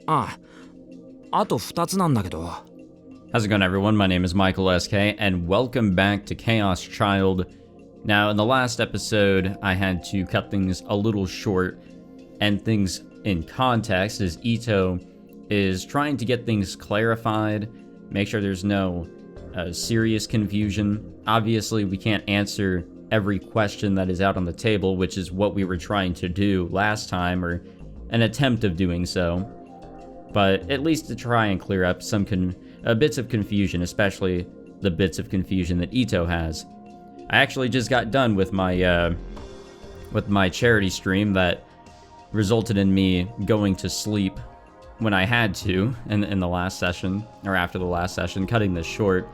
ああ、あと2つなんだけど。How's it going, everyone? My name is Michael SK, and welcome back to Chaos Child. Now, in the last episode, I had to cut things a little short and things in context as Ito is trying to get things clarified, make sure there's no serious confusion. Obviously, we can't answer every question that is out on the table, which is what we were trying to do last time, or an attempt of doing so. But at least to try and clear up some bits of confusion, especially the bits of confusion that Ito has. I actually just got done with my charity stream that resulted in me going to sleep when I had to in the last session, or after the last session, cutting this short.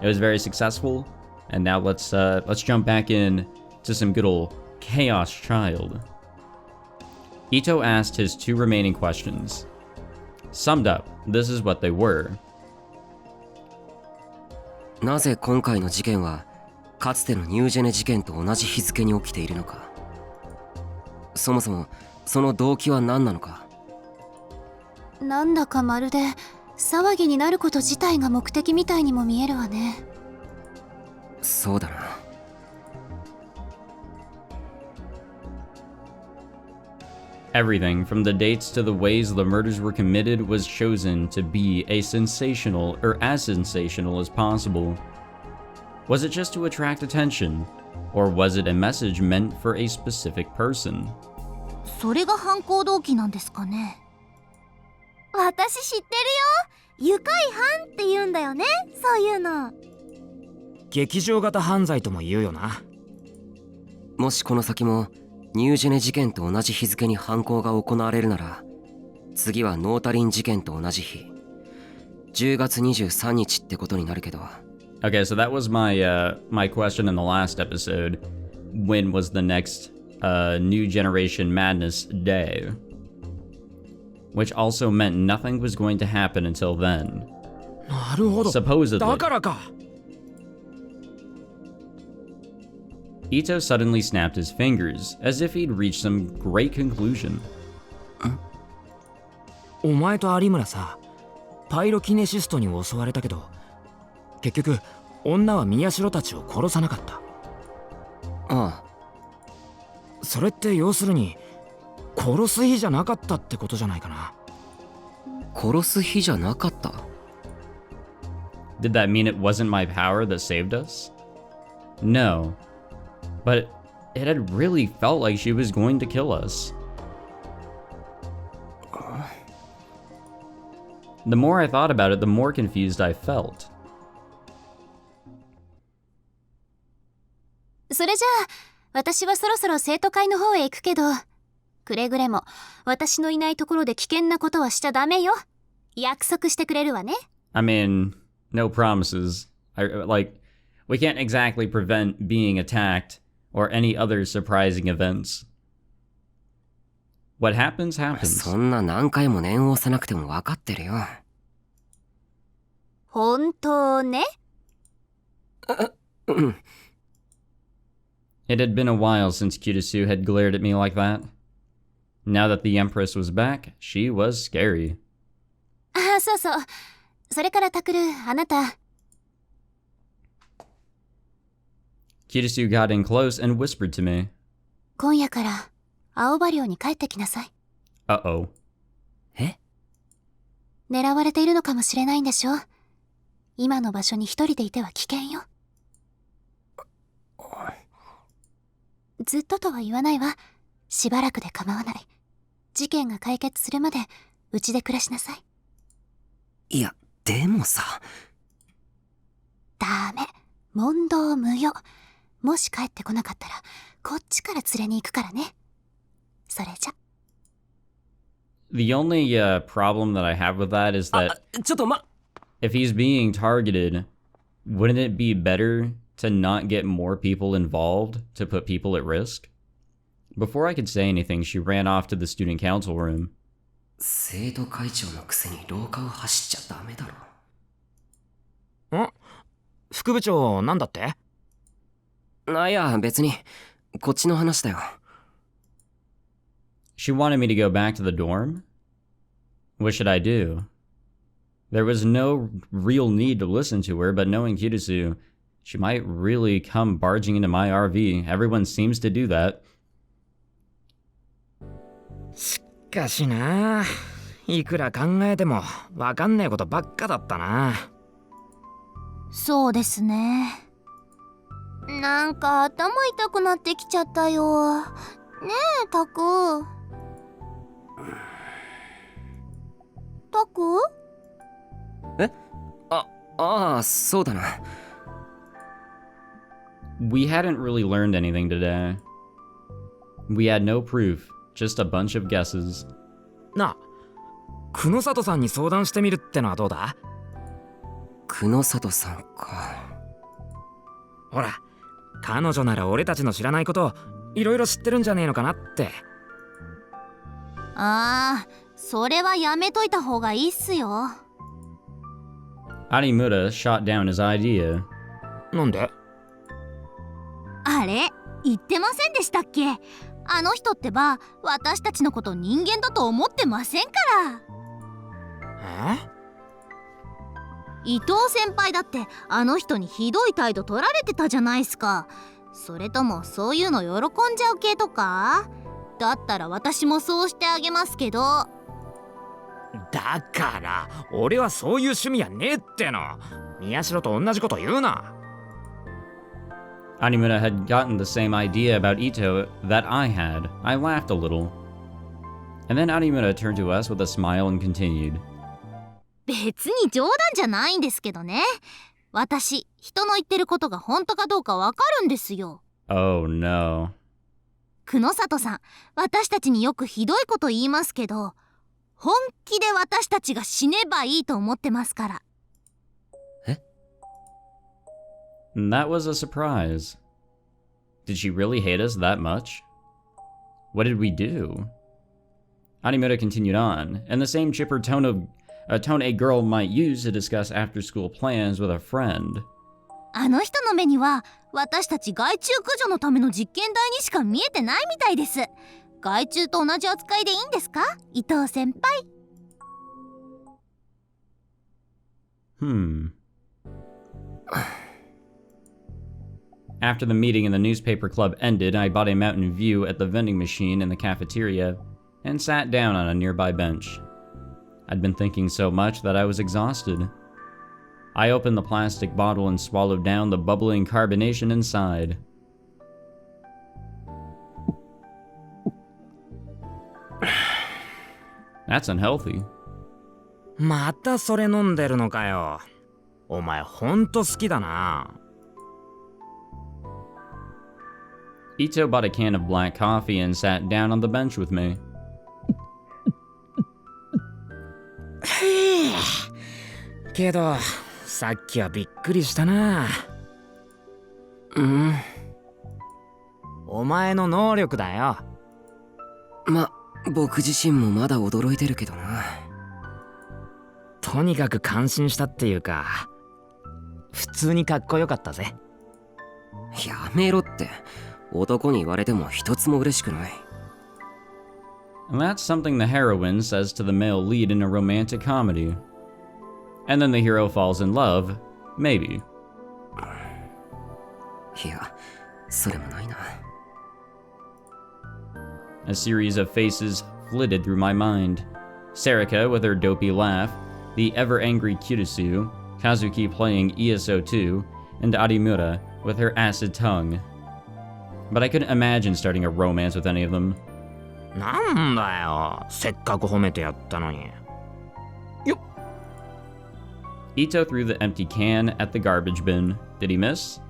It was very successful, and now let's jump back in to some good old Chaos Child. Ito asked his 2 remaining questions. Summed up, this is what they were. なぜ今回の事件はかつてのニュージェネ事件と同じ日付に起きているのか。そもそもその動機は何なのか。なんだかまるで騒ぎになること自体が目的みたいにも見えるわね。そうだな。Everything from the dates to the ways the murders were committed was chosen to be as sensational as possible. Was it just to attract attention, or was it a message meant for a specific person? それが犯行動機なんですかね。私知ってるよ。愉快犯って言うんだよね、そういうの。劇場型犯罪とも言うよな。もしこの先もニュージェネ事件と同じ日付に犯行が行われるなら、次はノータリン事件と同じ日、10月23日ってことになるけど。Okay, so that was my question in the last episode. When was the next New Generation Madness day? Which also meant nothing was going to happen until then. なるほど。 Supposedly. だからか。Ito suddenly snapped his fingers, as if he'd reached some great conclusion. お前と有村さ、パイロキネシストに襲われたけど、結局女は宮代たちを殺さなかった。ああ。それって要するに殺す日じゃなかったってことじゃないかな。殺す日じゃなかった。Did that mean it wasn't my power that saved us? No. But it had really felt like she was going to kill us. The more I thought about it, the more confused I felt. それじゃあ私はそろそろ生徒会の方へ行くけど、くれぐれも私のいないところで危険なことはしちゃダメよ。約束してくれるわね。I mean, no promises. We can't exactly prevent being attacked or any other surprising events. What happens, happens. そんな何回も念を押さなくても分かってるよ。本当ね。It had been a while since Kirisu had glared at me like that. Now that the Empress was back, she was scary. ああ、そうそう。それからタクル、あなた。Kirisu got in close and whispered to me. 今夜から青葉寮に帰ってきなさい。Uh-oh. え？狙われているのかもしれないんでしょ。今の場所に一人でいては危険よ。ずっととは言わないわ。しばらくで構わない。事件が解決するまでうちで暮らしなさい。いや、でもさ。ダメ。問答無用。もし帰ってこなかったらこっちから連れに行くからね。それじゃ。The only problem that I have with that is that ちょっとif he's being targeted, wouldn't it be better to not get more people involved to put people at risk? Before I could say anything, she ran off to the student council room. 生徒会長のくせに廊下を走っちゃダメだろ。ん？副部長なんだって？いや別にこっちの話だよ。She wanted me to go back to the dorm? What should I do? There was no real need to listen to her, but knowing Kirisu, she might really come barging into my RV. Everyone seems to do that. しかしな、いくら考えてもわかんねえことばっかだったな。そうですね。なんか頭痛くなってきちゃったよ。ねえ、タク。タク？ああ、そうだな。We hadn't really learned anything today. We had no proof, just a bunch of guesses. なあ、久野里さんに相談してみるってのはどうだ？久野里さんか。ほら、彼女なら俺たちの知らないことをいろいろ知ってるんじゃねえのかなって。ああ、それはやめといた方がいいっすよ。Arimura shot down his idea. なんで？あれ言ってませんでしたっけ？あの人ってば私たちのこと人間だと思ってませんから。伊藤先輩だってあの人にひどい態度取られてたじゃないっすか。それともそういうの喜んじゃう系とか？だったら私もそうしてあげますけど。だから俺はそういう趣味やねえっての。宮代と同じこと言うな。Arimura had gotten the same idea about Ito that I had. I laughed a little. And then Arimura turned to us with a smile and continued. 別に冗談じゃないんですけどね。私、人の言ってることが本当かどうかわかるんですよ。Oh no. 久野里さん、私たちによくひどいこと言いますけど、本気で私たちが死ねばいいと思ってますから。That was a surprise. Did she really hate us that much? What did we do? Arimura continued on, in the same chipper tone a girl might use to discuss after-school plans with a friend. あの人の目には私たち害虫駆除のための実験台にしか見えてないみたいです。害虫と同じ扱いでいいんですか、伊藤先輩。After the meeting in the newspaper club ended, I bought a mountain view at the vending machine in the cafeteria and sat down on a nearby bench. I'd been thinking so much that I was exhausted. I opened the plastic bottle and swallowed down the bubbling carbonation inside. That's unhealthy. またそれ飲んでるのかよ。お前ほんと好きだな。Ito bought a can of black coffee and sat down on the bench with me. けどさっきはびっくりしたな。お前の能力だよ。僕自身もまだ驚いてるけどな。とにかく感心したっていうか、普通にかっこよかったぜ。やめろって。男に言われても一つも嬉しくない。And that's something the heroine says to the male lead in a romantic comedy. And then the hero falls in love, maybe. いや、それもないな。A series of faces flitted through my mind. Sarika with her dopey laugh, the ever-angry Kirisu, Kazuki playing ESO2, and Arimura with her acid tongue. But I couldn't imagine starting a romance with any of them. なんだよ、せっかく褒めてやったのに。よっ。 Ito threw the empty can at the garbage bin. Did he miss?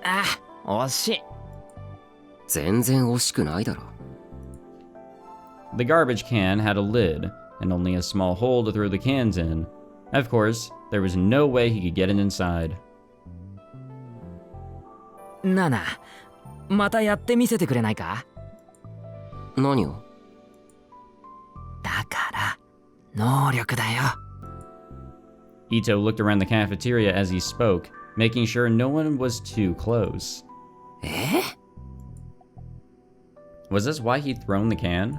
あ、惜しい。全然惜しくないだろ。The garbage can had a lid, and only a small hole to throw the cans in. Of course, there was no way he could get it inside. なあなあ、またやってみせてくれないか？何を？だから能力だよ。 Ito looked around the cafeteria as he spoke, making sure no one was too close. Was this why he'd thrown the can?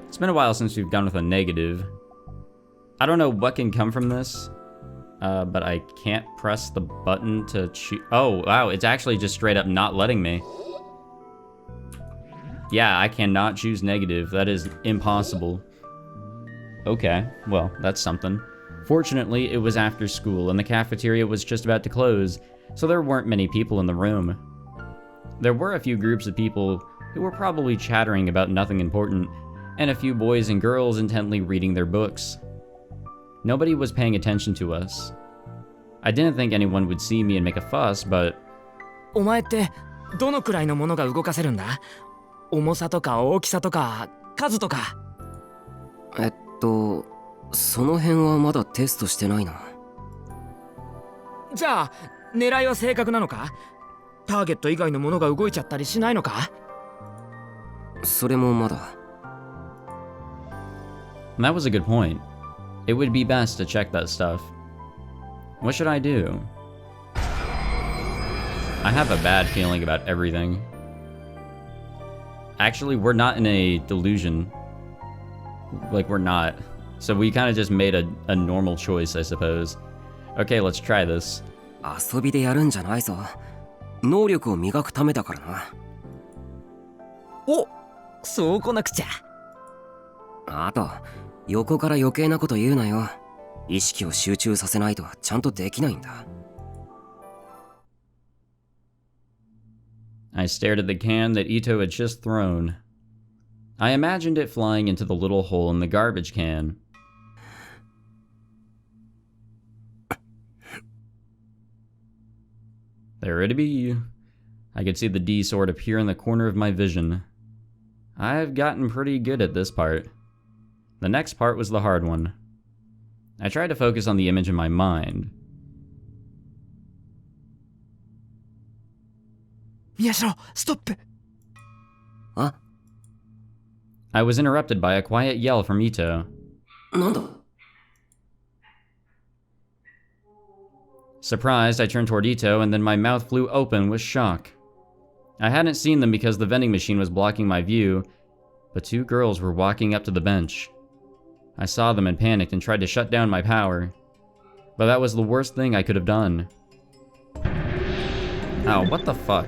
It's been a while since we've gone with a negative. I don't know what can come from this, but I can't press the button to choose. Oh, wow, it's actually just straight up not letting me. Yeah, I cannot choose negative. That is impossible. Okay, well, that's something. Fortunately, it was after school, and the cafeteria was just about to close, so there weren't many people in the room. There were a few groups of people who were probably chattering about nothing important, and a few boys and girls intently reading their books. Nobody was paying attention to us. I didn't think anyone would see me and make a fuss, but... お前ってどのくらいのものが動かせるんだ？重さとか大きさとか数とか。その辺はまだテストしてないな。じゃあ狙いは正確なのか？ターゲット以外のものが動いちゃったりしないのか？それもまだ。That was a good point. It would be best to check that stuff. What should I do? I have a bad feeling about everything. Actually, we're not in a delusion. Like, we're not. So we kind of just made a normal choice, I suppose. Okay, let's try this. 遊びでやるんじゃないぞ。能力を磨くためだからな。お、そうこなくちゃ。あと、横から余計なこと言うなよ。意識を集中させないとちゃんとできないんだ。I stared at the can that Ito had just thrown. I imagined it flying into the little hole in the garbage can. There it be. I could see the D sword appear in the corner of my vision. I've gotten pretty good at this part. The next part was the hard one. I tried to focus on the image in my mind. Miyashiro, stop! Huh? I was interrupted by a quiet yell from Ito. なんだ? Surprised, I turned toward Ito, and then my mouth flew open with shock. I hadn't seen them because the vending machine was blocking my view, but two girls were walking up to the bench. I saw them and panicked and tried to shut down my power. But that was the worst thing I could have done. Oh, what the fuck?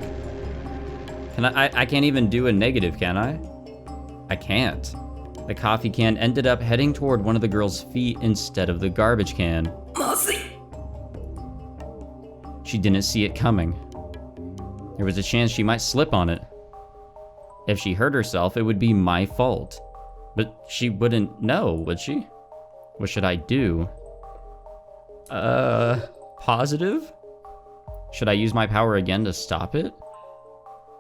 Can I can't even do a negative, can I? I can't. The coffee can ended up heading toward one of the girls' feet instead of the garbage can. She didn't see it coming. There was a chance she might slip on it. If she hurt herself, it would be my fault. But she wouldn't know, would she? What should I do? Positive? Should I use my power again to stop it?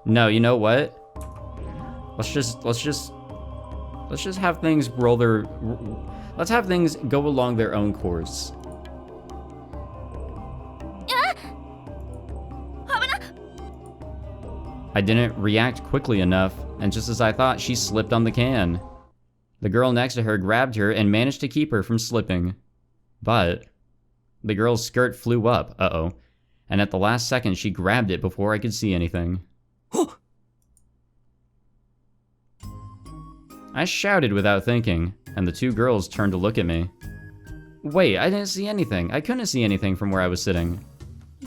No, you know what? Let's just have things roll their... Let's have things go along their own course. I didn't react quickly enough, and just as I thought, she slipped on the can. The girl next to her grabbed her and managed to keep her from slipping. But the girl's skirt flew up, and at the last second she grabbed it before I could see anything. I shouted without thinking, and the two girls turned to look at me. Wait, I didn't see anything. I couldn't see anything from where I was sitting.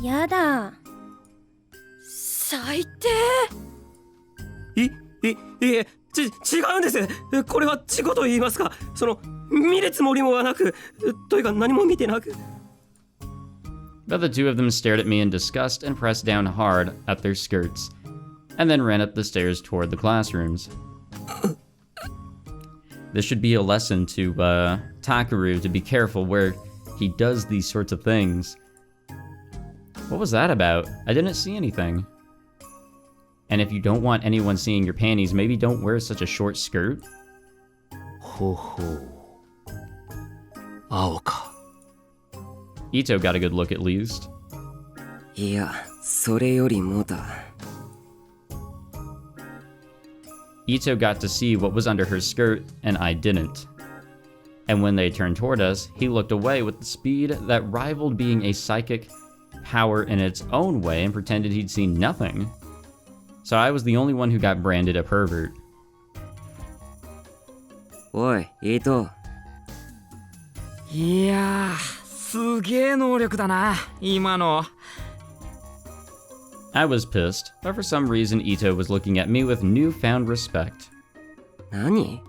やだ。最低。違うんです。これは事故と言いますか。見るつもりもなく、というか何も見てなく。But the two of them stared at me in disgust and pressed down hard at their skirts, and then ran up the stairs toward the classrooms. This should be a lesson to Takuru to be careful where he does these sorts of things. What was that about? I didn't see anything. And if you don't want anyone seeing your panties, maybe don't wear such a short skirt. Ho ho. Aoka. Ito got a good look at least. いや、それよりもだ。Ito got to see what was under her skirt, and I didn't. And when they turned toward us, he looked away with the speed that rivaled being a psychic power in its own way and pretended he'd seen nothing. so I was the only one who got branded a pervert. おい伊藤。いやー、すげえ能力だな、今の。I was pissed, but for some reason Ito was looking at me with newfound respect. 何？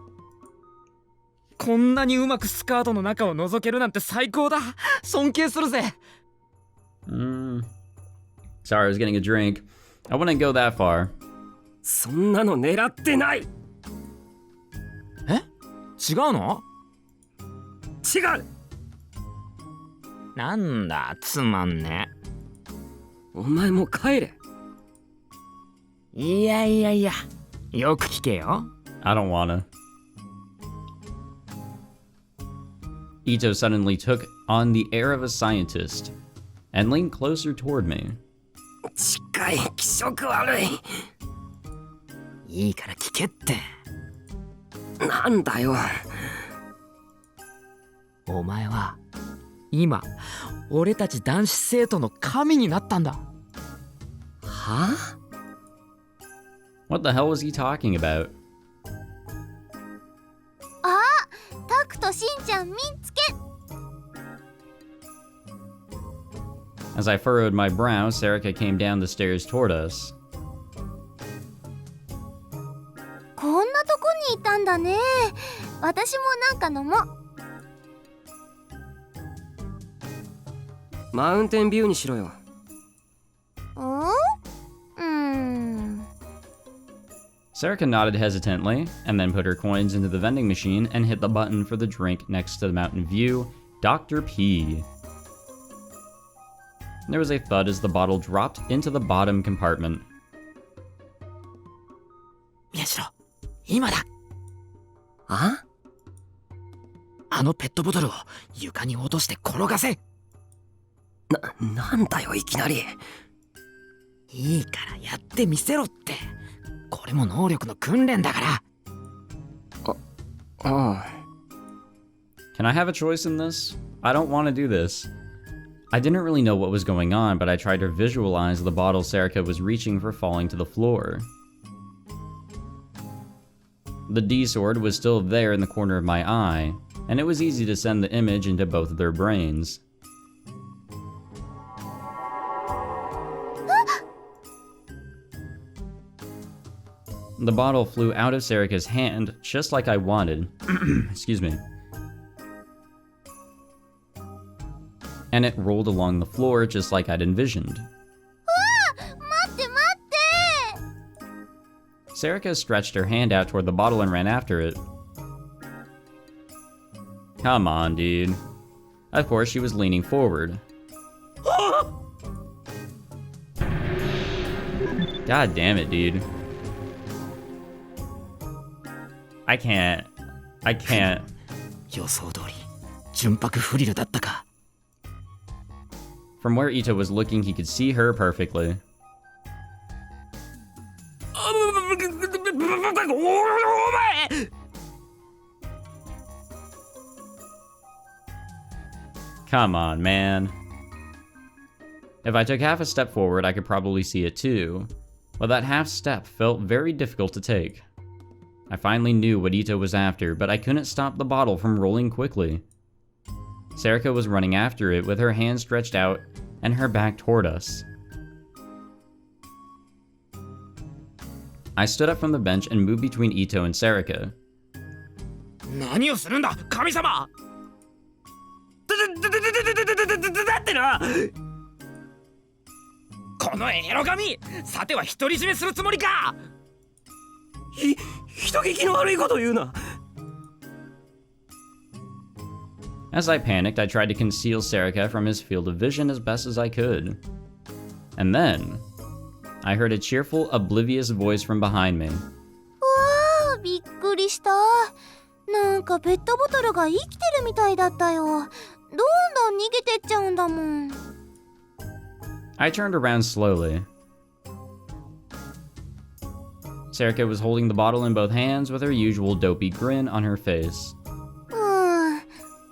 こんなにうまくスカートの中を覗けるなんて最高だ。尊敬するぜ。Sorry, I was getting a drink. I wouldn't go that far. そんなの狙ってない。え？違うの？違う。なんだ、つまんね。お前も帰れ。いやいやいや、よく聞けよ。I don't wanna. Ito suddenly took on the air of a scientist and leaned closer toward me. 近い、気色悪い。いいから聞けって。なんだよ。お前は今俺たち男子生徒の神になったんだ。は？ What the hell was he talking about? あ、タクとしんちゃん見つけ。As I furrowed my brow, Sarika came down the stairs toward us. こんなとこにいたんだね。私もなんか飲もう。マウンテンビューにしろよ。Sarika nodded hesitantly, and then put her coins into the vending machine and hit the button for the drink next to the Mountain View, Dr. P. There was a thud as the bottle dropped into the bottom compartment. 宮代、今だ。あ？あのペットボトルを床に落として転がせ。なんだよいきなり。いいからやってみせろって。これも能力の訓練だから。ああ。 Can I have a choice in this? I don't want to do this. I didn't really know what was going on, but I tried to visualize the bottle Sarika was reaching for falling to the floor. The D-sword was still there in the corner of my eye, and it was easy to send the image into both of their brains. The bottle flew out of Sarika's hand, just like I wanted. Excuse me. And it rolled along the floor just like I'd envisioned. 待って待って。 Sarika stretched her hand out toward the bottle and ran after it. Come on, dude. Of course, she was leaning forward. God damn it, dude. I can't. 予想通り純白フリルだったか。 From where Ito was looking, he could see her perfectly. Come on, man. If I took half a step forward, I could probably see it too, but that half step felt very difficult to take. I finally knew what Ito was after, but I couldn't stop the bottle from rolling quickly. Sarika was running after it with her hand stretched out and her back toward us. I stood up from the bench and moved between Ito and Sarika. 何をするんだ、神様。だってな。このエロ神、さては独り占めするつもりか。人聞きの悪いこと言うな。 As I panicked, I tried to conceal Sarika from his field of vision as best as I could. And then, I heard a cheerful, oblivious voice from behind me. わあ、びっくりした。なんかペットボトルが生きてるみたいだったよ。どんどん逃げてっちゃうんだもん。I turned around slowly. Sarika was holding the bottle in both hands with her usual dopey grin on her face.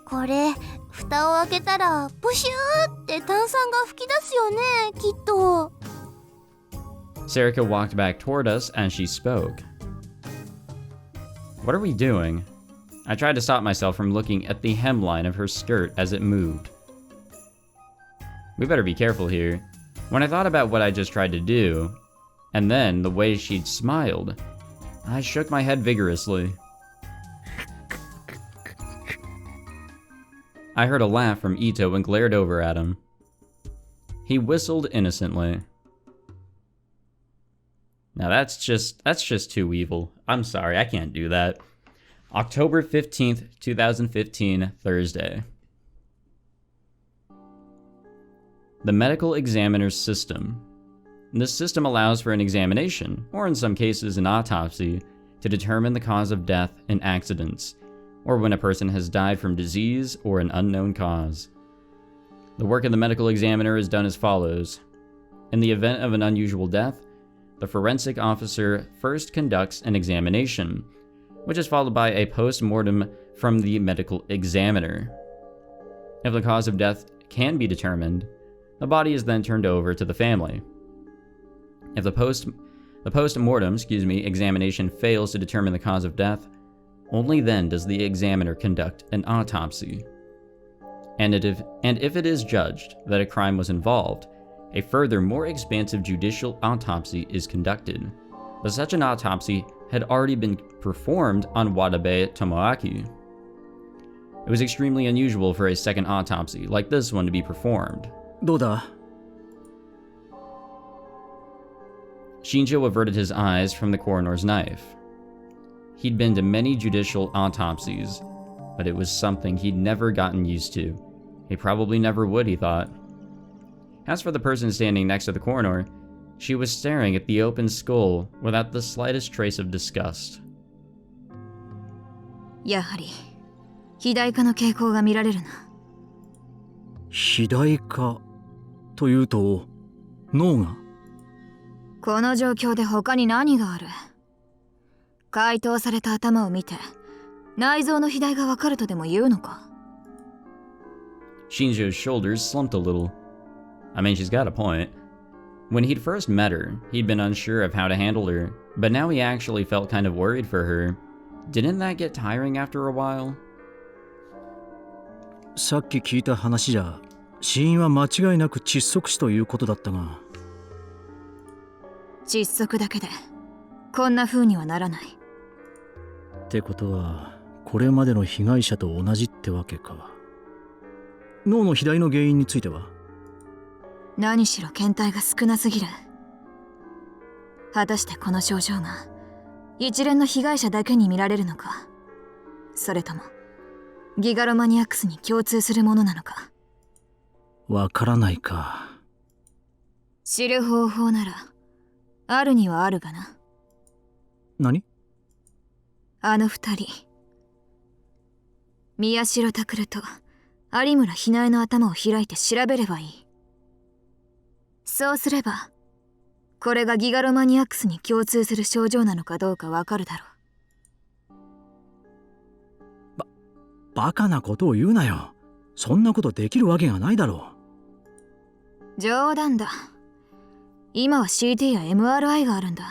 これ蓋を開けたらプシューって炭酸が噴き出すよね、きっと。Sarika walked back toward us as she spoke. What are we doing? I tried to stop myself from looking at the hemline of her skirt as it moved. We better be careful here. When I thought about what I just tried to do, and then the way she'd smiled, I shook my head vigorously. I heard a laugh from Ito and glared over at him. He whistled innocently. Now that's just too evil. I'm sorry, I can't do that. October 15th, 2015, Thursday. The medical examiner's system. This system allows for an examination, or in some cases an autopsy, to determine the cause of death in accidents, or when a person has died from disease or an unknown cause. The work of the medical examiner is done as follows. In the event of an unusual death, the forensic officer first conducts an examination, which is followed by a post-mortem from the medical examiner. If the cause of death can be determined, the body is then turned over to the family. If the post-mortem examination fails to determine the cause of death, only then does the examiner conduct an autopsy. And if it is judged that a crime was involved, a further, more expansive judicial autopsy is conducted. But such an autopsy had already been performed on Watabe Tomoaki. It was extremely unusual for a second autopsy like this one to be performed. どうだ? Shinjo averted his eyes from the coroner's knife. He'd been to many judicial autopsies, but it was something he'd never gotten used to. He probably never would, he thought. As for the person standing next to the coroner, she was staring at the open skull without the slightest trace of disgust. やはり肥大化の傾向が見られるな。肥大化というと脳がこの状況で他に何がある？解凍された頭を見て内臓の肥大がわかるとでも言うのか？ Shinjo's shoulders slumped a little. I mean, she's got a point. When he'd first met her, he'd been unsure of how to handle her, but now he actually felt kind of worried for her. Didn't that get tiring after a while? さっき聞いた話じゃ死因は間違いなく窒息死ということだったが。窒息だけでこんな風にはならない。ってことはこれまでの被害者と同じってわけか。脳の肥大の原因については？何しろ検体が少なすぎる。果たしてこの症状が一連の被害者だけに見られるのか、それともギガロマニアックスに共通するものなのか。わからないか。知る方法ならあるにはあるがな。何？あの二人、宮代拓と有村ひなえの頭を開いて調べればいい。そうすればこれがギガロマニアックスに共通する症状なのかどうかわかるだろう。バカなことを言うなよ。そんなことできるわけがないだろう。冗談だ。今は CT や MRI があるんだ。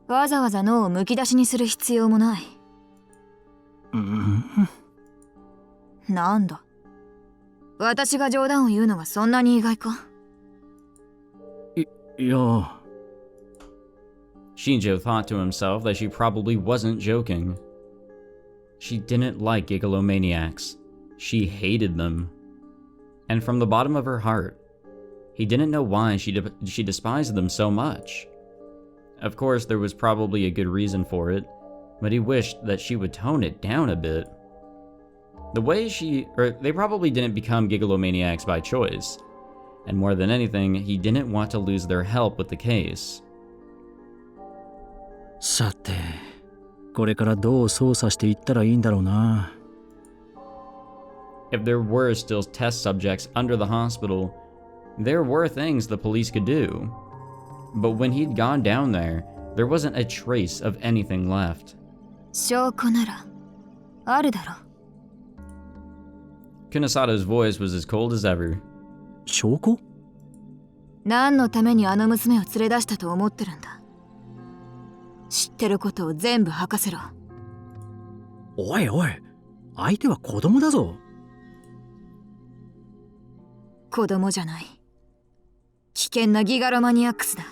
わざわざ脳をむき出しにする必要もない。なんだ、私が冗談を言うのがそんなに意外か。いや。Shinjo thought to himself that she probably wasn't joking. She didn't like gigalomaniacs. She hated them. And from the bottom of her heart, he didn't know why she despised them so much. Of course, there was probably a good reason for it, but he wished that she would tone it down a bit. They probably didn't become gigalomaniacs by choice. And more than anything, he didn't want to lose their help with the case. さて、これからどう捜査していったらいいんだろうな。If there were still test subjects under the hospital, there were things the police could do. But when he'd gone down there, there wasn't a trace of anything left. 証拠ならあるだろ。Kunisato's voice was as cold as ever. 証拠？何のためにあの娘を連れ出したと思ってるんだ。知ってることを全部吐かせろ。おいおい、相手は子供だぞ。子供じゃない。危険なギガロマニアックスだ。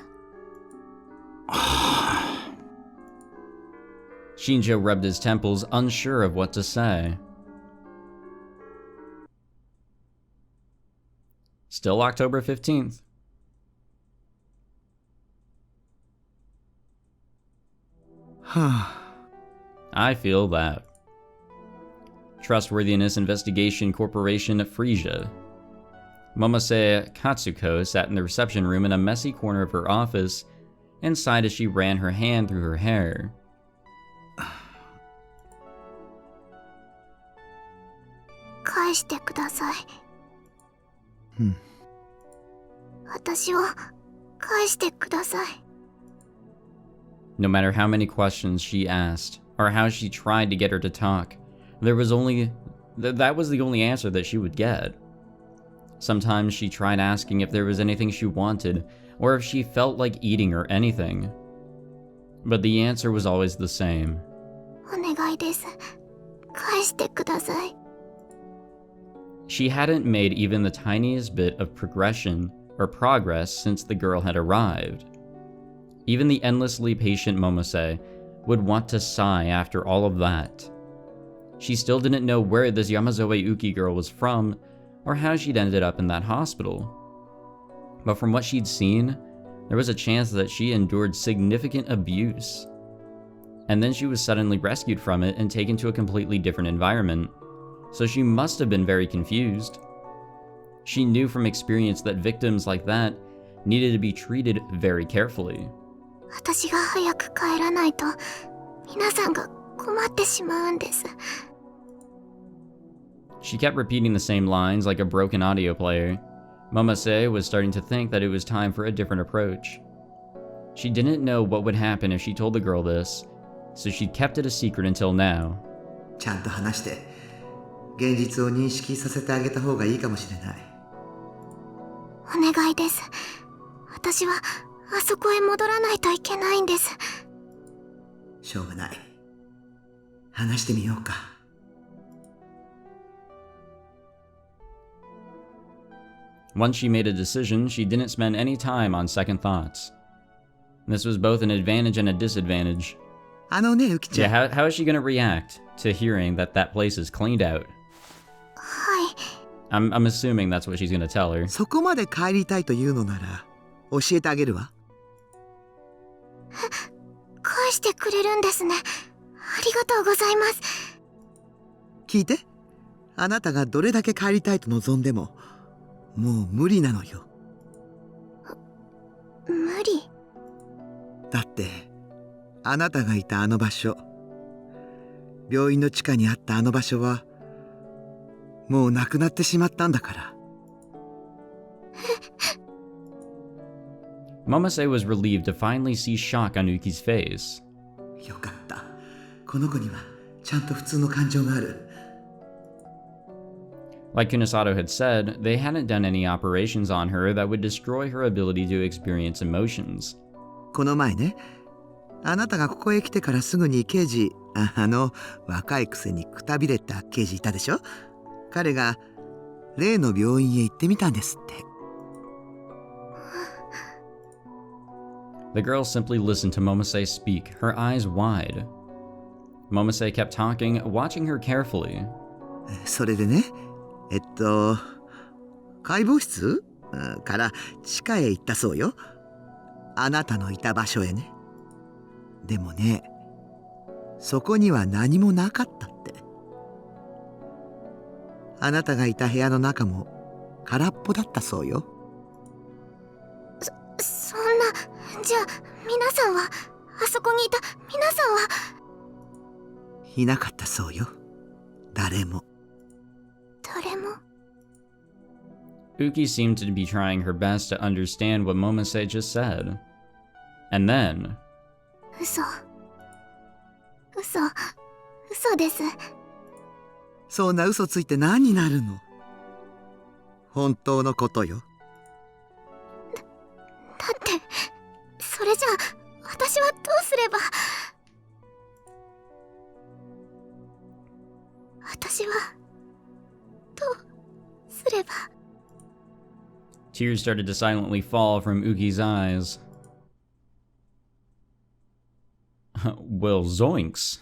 Shinjo rubbed his temples, unsure of what to say. Still October 15th. I feel that. Trustworthiness Investigation Corporation Frisia. Momose Katsuko sat in the reception room in a messy corner of her office and sighed as she ran her hand through her hair. 返してください。私を返してください。 No matter how many questions she asked, or how she tried to get her to talk, there was only... that was the only answer that she would get. Sometimes she tried asking if there was anything she wanted, or if she felt like eating or anything. But the answer was always the same. お願いです。返してください。 She hadn't made even the tiniest bit of progression or progress since the girl had arrived. Even the endlessly patient Momose would want to sigh after all of that. She still didn't know where this Yamazoe Uki girl was from, or how she'd ended up in that hospital. But from what she'd seen, there was a chance that she endured significant abuse. And then she was suddenly rescued from it and taken to a completely different environment, so she must have been very confused. She knew from experience that victims like that needed to be treated very carefully. 私が早く帰らないと皆さんが困ってしまうんです。 She kept repeating the same lines like a broken audio player. Momose was starting to think that it was time for a different approach. She didn't know what would happen if she told the girl this, so she'd kept it a secret until now. ちゃんと話して現実を認識させてあげた方がいいかもしれない。お願いです。私はあそこへ戻らないといけないんです。しょうがない。話してみようか。Once she made a decision, she didn't spend any time on second thoughts. This was both an advantage and a disadvantage. あのね、ウキち Yeah, ゃん。 how is she gonna react to hearing that that place is cleaned out? はい。 I'm assuming that's what she's gonna tell her. そこまで帰りたいというのなら教えてあげるわ。返してくれるんですね。ありがとうございます。聞いて。あなたがどれだけ帰りたいと望んでももう無理なのよ。無理。だってあなたがいたあの場所、病院の地下にあったあの場所はもうなくなってしまったんだから。Momose was relieved to finally see shock on Uki's face. よかった。この子にはちゃんと普通の感情がある。 Like Kunasato had said, they hadn't done any operations on her that would destroy her ability to experience emotions. この前ね、あなたがここへ来てからすぐに刑事、若いくせにくたびれた刑事いたでしょ。彼が例の病院へ行ってみたんですって。 The girl simply listened to Momose speak, her eyes wide. Momose kept talking, watching her carefully. それでね、解剖室から地下へ行ったそうよ。あなたのいた場所へね。でもね、そこには何もなかったって。あなたがいた部屋の中も空っぽだったそうよ。そんな、じゃあ皆さんは、あそこにいた皆さんは。いなかったそうよ。誰も。誰も。 Uki seemed to be trying her best to understand what Momose just said. And then... 嘘です。そんな嘘ついて何になるの。本当のことよ。ってそれじゃ私はどうすれば。私はどうすれば。 Tears started to silently fall from Uki's eyes. Well, zoinks.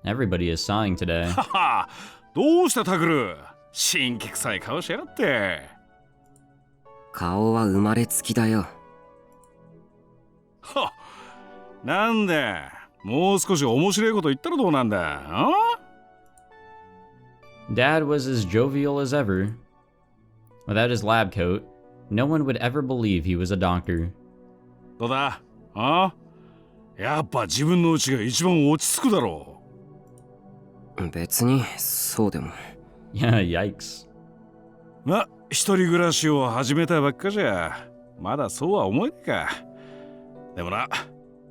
Everybody is sighing today. はは、どうしたタクル、新規臭い顔しやがって。顔は生まれつきだよ。はっ、なんだ、もう少し面白いこと言ったらどうなんだ。Dad was as jovial as ever. Without his lab coat, no one would ever believe he was a doctor. どうだ、やっぱ自分の家が一番落ち着くだろう。別にそうでも。Yeah, yikes. ま、一人暮らしを始めたばっかじゃ、まだそうは思えないか。でもな、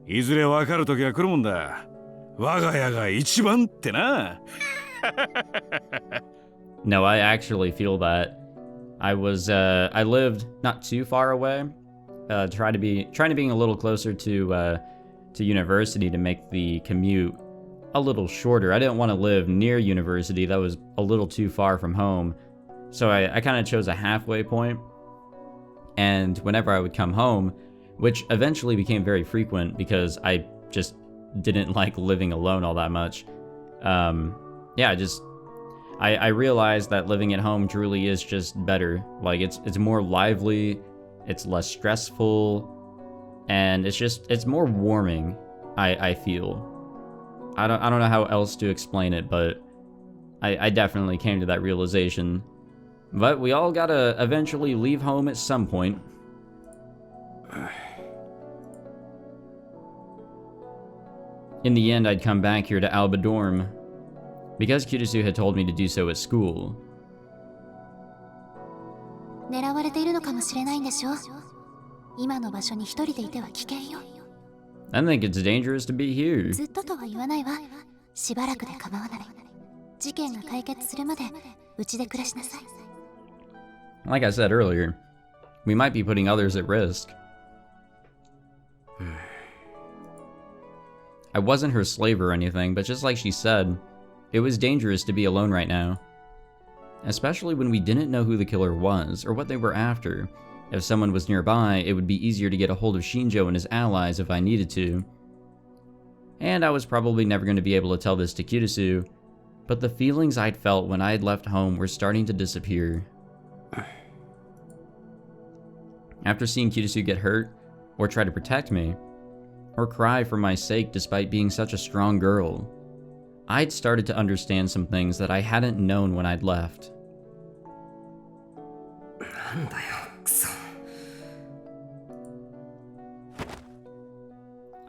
いずれ分かる時が来るもんだ。我が家が一番ってな。No, I actually feel that. I lived not too far away. Trying to be a little closer to university to make the commute a little shorter. I didn't want to live near university. That was a little too far from home. So I kind of chose a halfway point. And whenever I would come home, which eventually became very frequent because I just didn't like living alone all that much. I realized that living at home truly is just better. Like it's more lively, it's less stressful, and it's more warming, I feel. I don't know how else to explain it, but I definitely came to that realization. But we all gotta eventually leave home at some point. In the end, I'd come back here to Alba Dorm, because Kirisu had told me to do so at school. 狙われているのかもしれないんでしょ。今の場所に一人でいては危険よ。I think it's dangerous to be here. ずっととは言わないわ。しばらくで構わない。事件が解決するまでうちで暮らしなさい。Like I said earlier, we might be putting others at risk. I wasn't her slave or anything, but just like she said, it was dangerous to be alone right now. Especially when we didn't know who the killer was, or what they were after. If someone was nearby, it would be easier to get a hold of Shinjo and his allies if I needed to. And I was probably never going to be able to tell this to Kirisu, but the feelings I'd felt when I had left home were starting to disappear. After seeing Kirisu get hurt, or try to protect me, or cry for my sake despite being such a strong girl, I'd started to understand some things that I hadn't known when I'd left.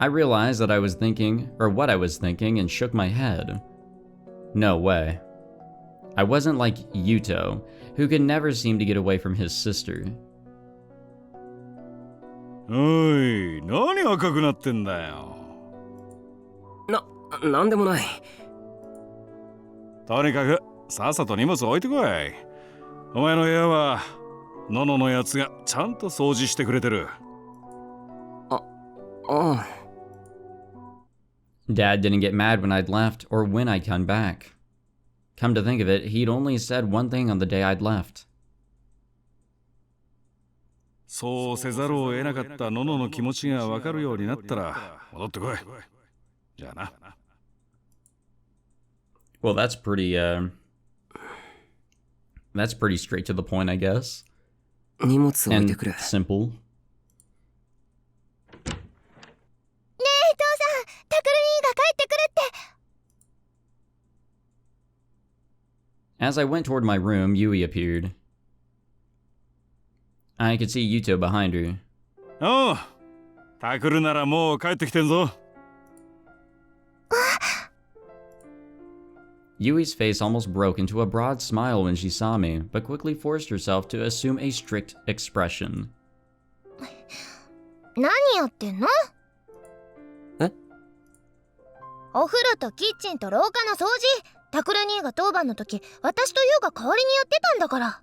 I realized that I was thinking, or what I was thinking, and shook my head. No way. I wasn't like Yuto, who could never seem to get away from his sister. おい、何赤くなってんだよ。なんでもない。とにかくさっさと荷物置いてこい。お前の部屋はノノのやつがちゃんと掃除してくれてる。ああ。Dad didn't get mad when I'd left or when I'd come back. Come to think of it, he'd only said one thing on the day I'd left. そうせざるを得なかったノノの気持ちがわかるようになったら戻ってこい。じゃあな。Well, that's pretty straight to the point, I guess. 荷物置いてくれ。 And simple. ねえ、父さん、タクル兄が帰ってくるって。 As I went toward my room, Yui appeared. I could see Yuto behind her. おう、タクルならもう帰ってきてんぞ。Yui's face almost broke into a broad smile when she saw me, but quickly forced herself to assume a strict expression. 何やってんの？え？お風呂とキッチンと廊下の掃除。タクル兄が当番の時、私とユウが代わりにやってたんだから。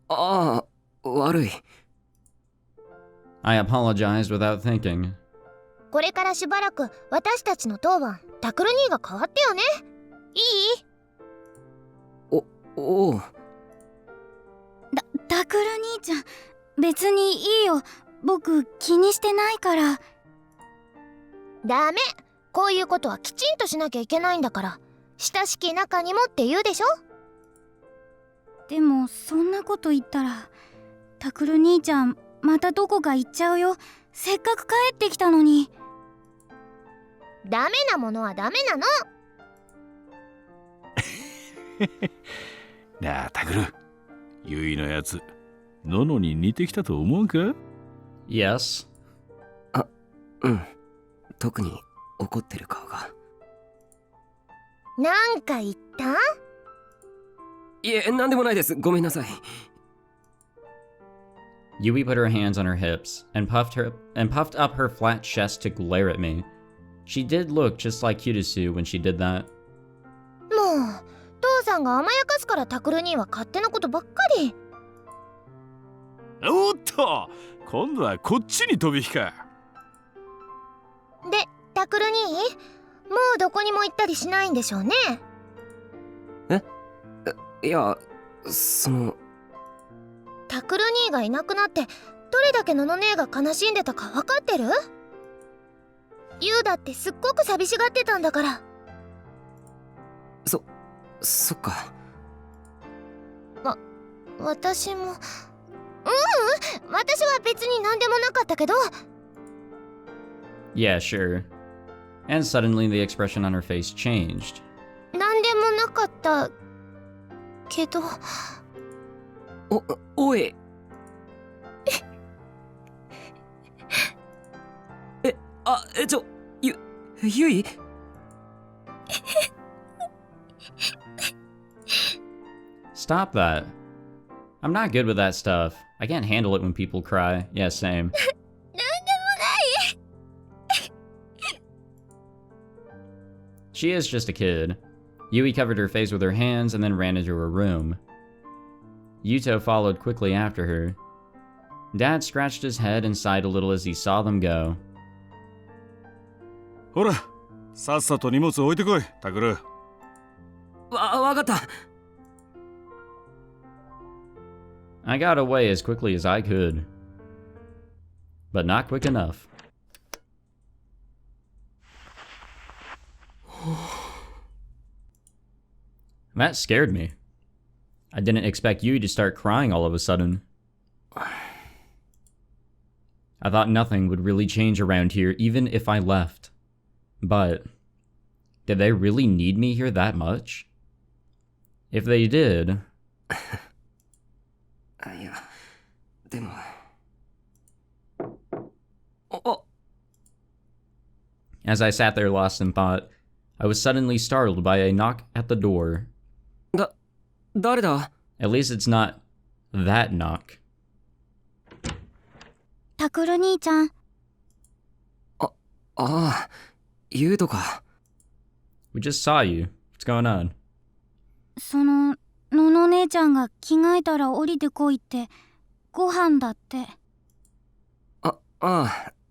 ああ、悪い。 I apologized without thinking. これからしばらく私たちの当番タクル兄が変わってよね。いい？おう。タクル兄ちゃん、別にいいよ。僕気にしてないから。ダメ、こういうことはきちんとしなきゃいけないんだから。親しき仲にもって言うでしょ。でもそんなこと言ったらタクル兄ちゃんまたどこか行っちゃうよ。せっかく帰ってきたのに。ダメなものはダメなの。なあタクル、ユイのやつノノに似てきたと思うか？ Yes. うん。特に怒ってる顔が。なんか言った？いえ、なんでもないです。ごめんなさい。 Yui put her hands on her hips and puffed up her flat chest to glare at me. She did look just like Kirisu when she did that. もう父さんが甘やかすからタクル兄は勝手なことばっかり。おっと、今度はこっちに飛び火か。で、タクル兄、もうどこにも行ったりしないんでしょうね。いや、その。タクル兄がいなくなってどれだけのの姉が悲しんでたか分かってる？ユウだってすっごく寂しがってたんだから。そっか。私も。私は別に何でもなかったけど。 Yeah, sure. And suddenly the expression on her face changed. 何でもなかったけど。おい。ゆい。Stop that. I'm not good with that stuff. I can't handle it when people cry. Yeah, same. She is just a kid. Yui covered her face with her hands and then ran into her room. Yuto followed quickly after her. Dad scratched his head and sighed a little as he saw them go. ほら、さっさと荷物置いてこい、タクル。わかった。 I got away as quickly as I could. But not quick enough. That scared me. I didn't expect you to start crying all of a sudden. I thought nothing would really change around here even if I left. But did they really need me here that much? If they did... いや、でも。As I sat there lost in thought, I was suddenly startled by a knock at the door. 誰だ? At least it's not that knock. タクル兄ちゃん。ユウトか。 We just saw you. What's going on? のの姉ちゃんが着替えたら降りてこいってご飯だって。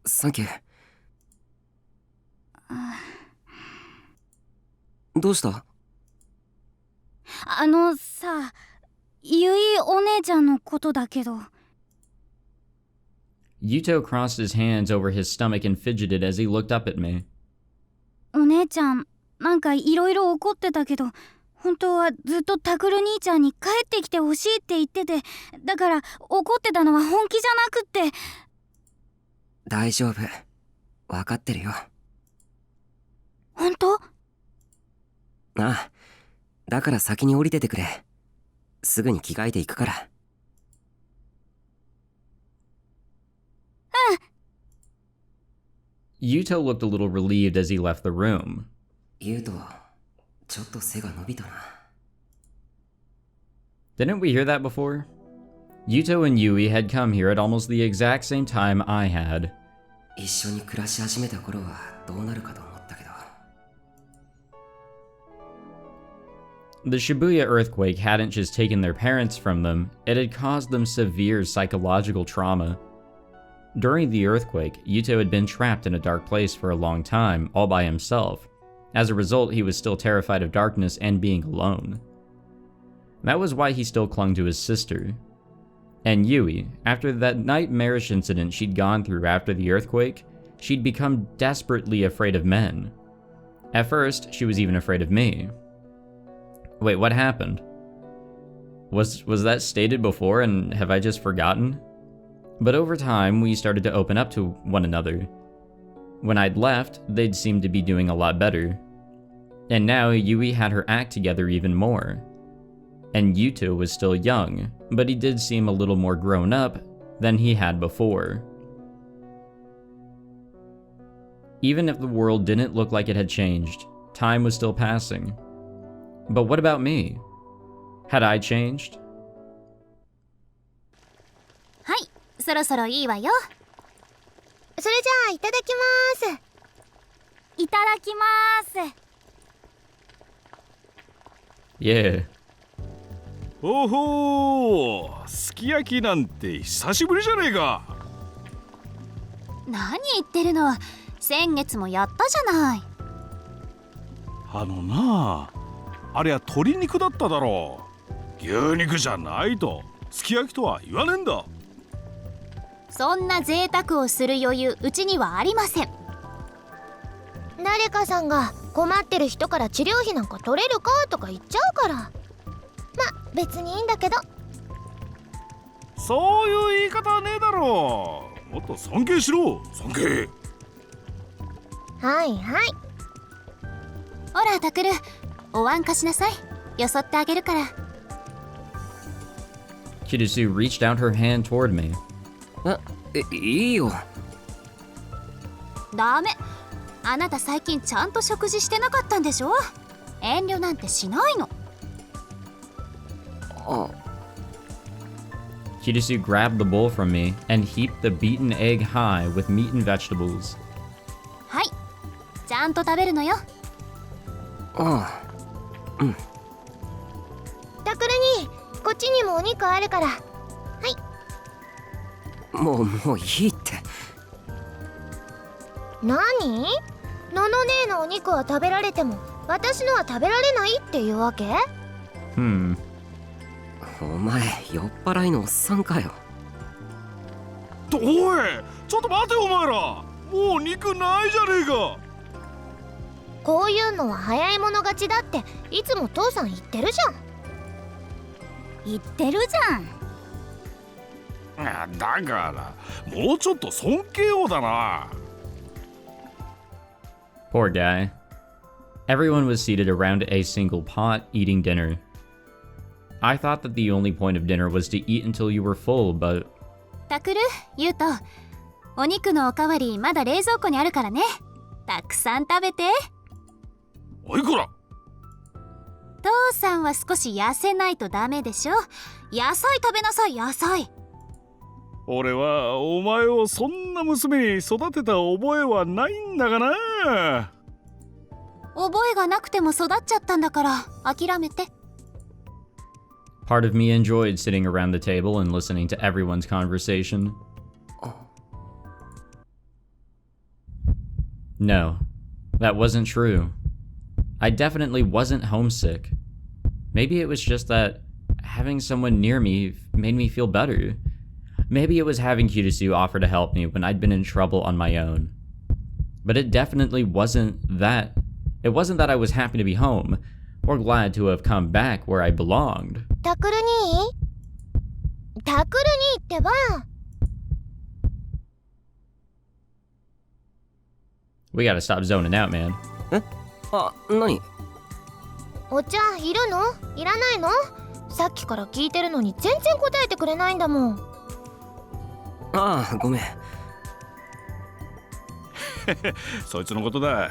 サンキュー。どうした？さ、ゆいお姉ちゃんのことだけど。 Yuto crossed his hands over his stomach and fidgeted as he looked up at me. お姉ちゃん、なんかいろいろ怒ってたけど、本当はずっとタクル兄ちゃんに帰ってきてほしいって言ってて、だから怒ってたのは本気じゃなくって。大丈夫。わかってるよ。本当？だから先に降りててくれ。すぐに着替えていくから。Yuto looked a little relieved as he left the room. ユウト、ちょっと背が伸びたな。 Didn't we hear that before? Yuto and Yui had come here at almost the exact same time I had. 一緒に暮らし始めた頃はどうなるかと思ったけど。The Shibuya earthquake hadn't just taken their parents from them, it had caused them severe psychological trauma. During the earthquake, Yuto had been trapped in a dark place for a long time, all by himself. As a result, he was still terrified of darkness and being alone. That was why he still clung to his sister. And Yui, after that nightmarish incident she'd gone through after the earthquake, she'd become desperately afraid of men. At first, she was even afraid of me. Wait, what happened? Was that stated before and have I just forgotten? But over time, we started to open up to one another. When I'd left, they'd seemed to be doing a lot better. And now Yui had her act together even more. And Yuto was still young, but he did seem a little more grown up than he had before. Even if the world didn't look like it had changed, time was still passing. But what about me? Had I changed? はい、そろそろいいわよ。それじゃあいただきます。いただきます。Yeah. おほー、すき焼きなんて久しぶりじゃねえか。何言ってるの、先月もやったじゃない。あのなあ、あれは鶏肉だっただろう。牛肉じゃないとすき焼きとは言わねえんだ。そんな贅沢をする余裕うちにはありません。誰かさんが困ってる人から治療費なんか取れるかとか言っちゃうから。ま、別にいいんだけど。そういう言い方はねえだろう。もっと尊敬しろ、尊敬。はいはい。ほらタクル、お椀貸しなさい。よそってあげるから。Kirisu reached out her hand toward me. いいよ。ダメ。あなた最近ちゃんと食事してなかったんでしょ。遠慮なんてしないの。Kirisu grabbed the bowl from me and heaped the beaten egg high with meat and vegetables. はい、ちゃんと食べるのよ。ああ、うん。タクルに、こっちにもお肉あるから。はい。もういいって。何？のの姉のお肉は食べられても私のは食べられないっていうわけ？お前酔っ払いのおっさんかよ。おい、ちょっと待てお前ら。もう肉ないじゃねえか。こういうのは早い者勝ちだっていつも父さん言ってるじゃん。言ってるじゃん。だからもうちょっと尊敬をだな。Poor guy. Everyone was seated around a single pot, eating dinner. I thought that the only point of dinner was to eat until you were full, but... タクル、ユウト、お肉のおかわりまだ冷蔵庫にあるからね。たくさん食べて。おいこら。父さんは少し痩せないとダメでしょ。野菜食べなさい、野菜。俺はお前をそんな娘に育てた覚えはないんだがな。覚えがなくても育っちゃったんだから諦めて。Part of me enjoyed sitting around the table and listening to everyone's conversation. No, that wasn't true. I definitely wasn't homesick. Maybe it was just that having someone near me made me feel better. Maybe it was having Kirisu offer to help me when I'd been in trouble on my own. But it definitely wasn't that. It wasn't that I was happy to be home, or glad to have come back where I belonged. タクルに？タクルにってば。We gotta stop zoning out, man. あ、何？お茶いるの？いらないの？さっきから聞いてるのに全然答えてくれないんだもん。ああ、ごめん。そいつのことだ。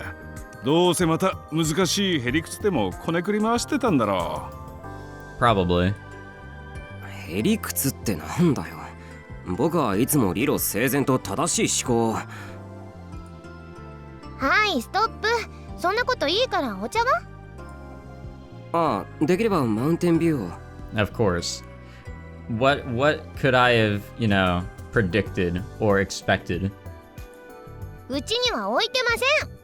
どうせまた難しいへりくつでもこねくり回してたんだろう。Probably. へりくつってなんだよ。僕はいつも理路整然と正しい思考。はい、ストップ。そんなこといいからお茶は？ああ、できればマウンテンビューを。 Of course. What could I have, predicted or expected? うちには置いてません。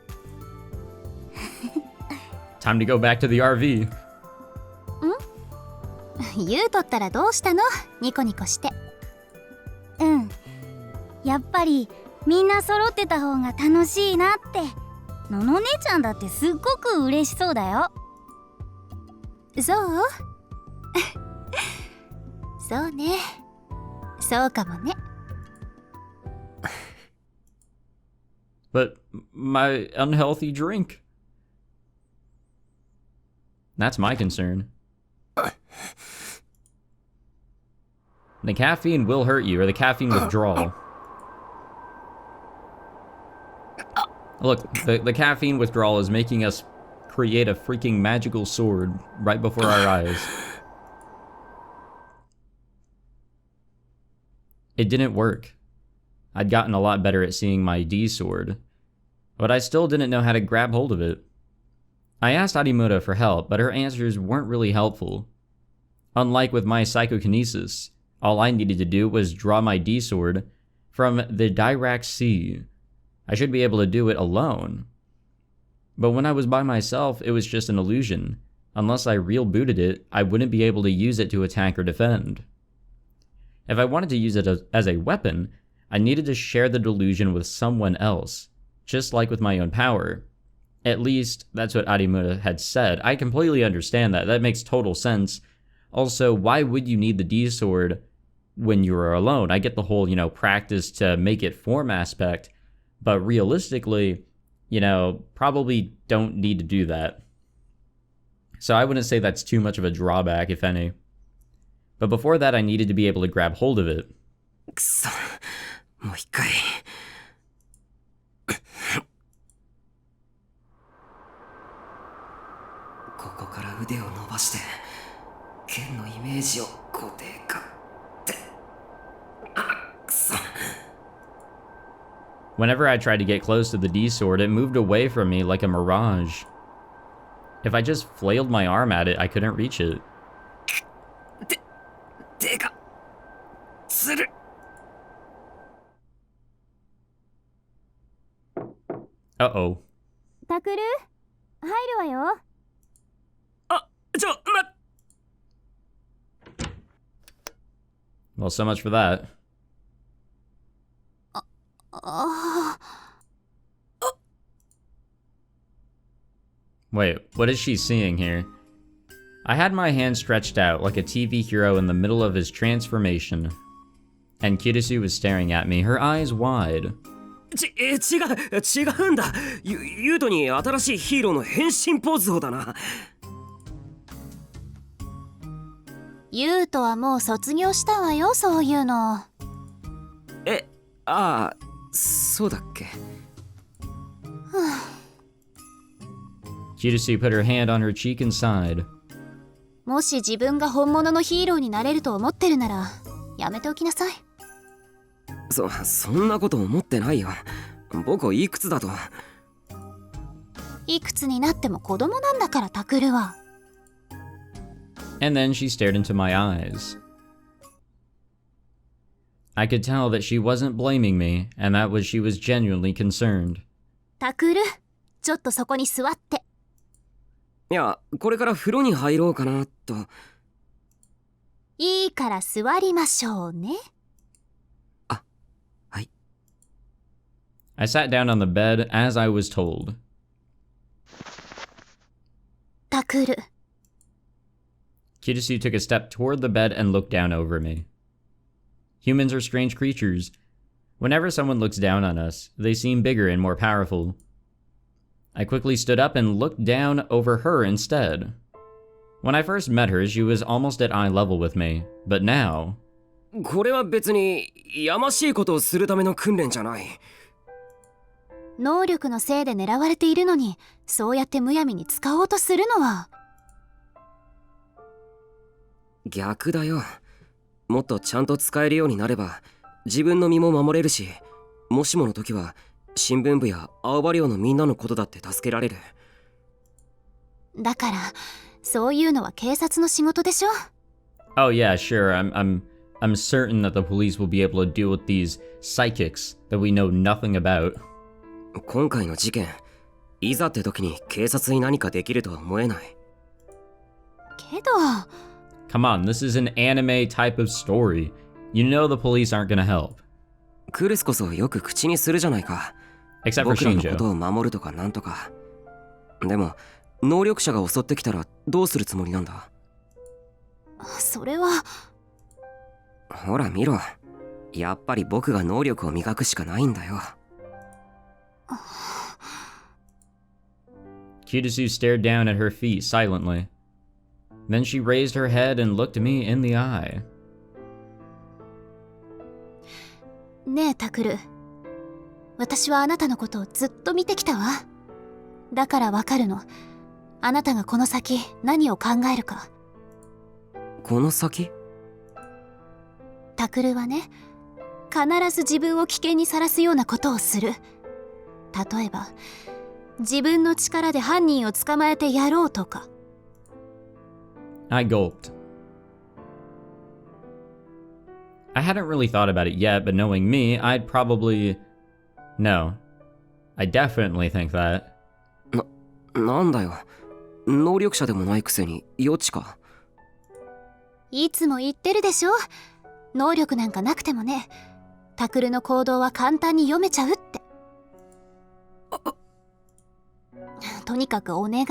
Time to go back to the RV. 言うとったらどうしたの？ニコニコして。うん。やっぱりみんな揃ってた方が楽しいなって。のの姉ちゃんだってすっごく嬉しそうだよ。そう？そうね。そうかもね。But my unhealthy drink. That's my concern. The caffeine will hurt you, or the caffeine withdrawal. Look, the caffeine withdrawal is making us create a freaking magical sword right before our eyes. It didn't work. I'd gotten a lot better at seeing my D sword, but I still didn't know how to grab hold of it. I asked Arimura for help, but her answers weren't really helpful. Unlike with my psychokinesis, all I needed to do was draw my D sword from the Dirac Sea. I should be able to do it alone. But when I was by myself, it was just an illusion. Unless I real booted it, I wouldn't be able to use it to attack or defend. If I wanted to use it as a weapon, I needed to share the delusion with someone else, just like with my own power. At least, that's what Arimura had said. I completely understand that. That makes total sense. Also, why would you need the D-sword when you are alone? I get the whole, practice to make it form aspect, but realistically, probably don't need to do that. So I wouldn't say that's too much of a drawback, if any. But before that, I needed to be able to grab hold of it. くそ、もう一回。ここから腕を伸ばして剣のイメージを固定化って。あ、くそ。 Whenever I tried to get close to the D-sword, it moved away from me like a mirage. If I just flailed my arm at it, I couldn't reach it. 手がつる。 Uh-oh. タクル、入るわよ。あ、Well, so much for that. Wait, what is she seeing here? I had my hand stretched out like a TV hero in the middle of his transformation. And Kirisu was staring at me, her eyes wide. 違うんだ。ユートに新しいヒーローの変身ポーズをだな。ユウトはもう卒業したわよ、そういうの。ああ、そうだっけ。Kirisu put her hand on her cheek and sighed. もし自分が本物のヒーローになれると思ってるなら、やめておきなさい。そんなこと思ってないよ。僕はいくつだと。いくつになっても子供なんだから、タクルは。And then she stared into my eyes. I could tell that she wasn't blaming me, and that she was genuinely concerned. タクル、ちょっとそこに座って。いや、これから風呂に入ろうかなと。いいから座りましょうね。あ、はい。I sat down on the bed as I was told. タクル。Kirisu took a step toward the bed and looked down over me. Humans are strange creatures. Whenever someone looks down on us, they seem bigger and more powerful. I quickly stood up and looked down over her instead. When I first met her, she was almost at eye level with me, but now... これは別にやましいことをするための訓練じゃない。能力のせいで狙われているのに、そうやってむやみに使おうとするのは。逆だよ。もっとちゃんと使えるようになれば自分の身も守れるし、もしもの時は新聞部や青葉寮のみんなのことだって助けられる。だからそういうのは警察の仕事でしょ。 Oh yeah, sure. I'm certain that the police will be able to deal with these psychics that we know nothing about. 今回の事件、いざって時に警察に何かできるとは思えない。けど Come on, this is an anime type of story. You know the police aren't gonna help. クルスこそよく口にするじゃないか。 Except for 僕らのこ Shinjo. とを守るとかなんとか。でも能力者が襲ってきたらどうするつもりなんだ。それはほら見ろ。やっぱり僕が能力を磨くしかないんだよ。Kirisu stared down at her feet silently. Then she raised her head and looked me in the eye. ねえタクル、私はあなたのことをずっと見てきたわ。だからわかるの。あなたがこの先何を考えるか。この先？タクルはね、必ず自分を危険にさらすようなことをする。例えば自分の力で犯人を捕まえてやろうとか。 I gulped. I hadn't really thought about it yet, but knowing me, I'd probably... No. I definitely think that. なんだよ。能力者でもないくせに余地か。いつも言ってるでしょ。能力なんかなくてもね、タクルの行動は簡単に読めちゃうって。とにかくお願い。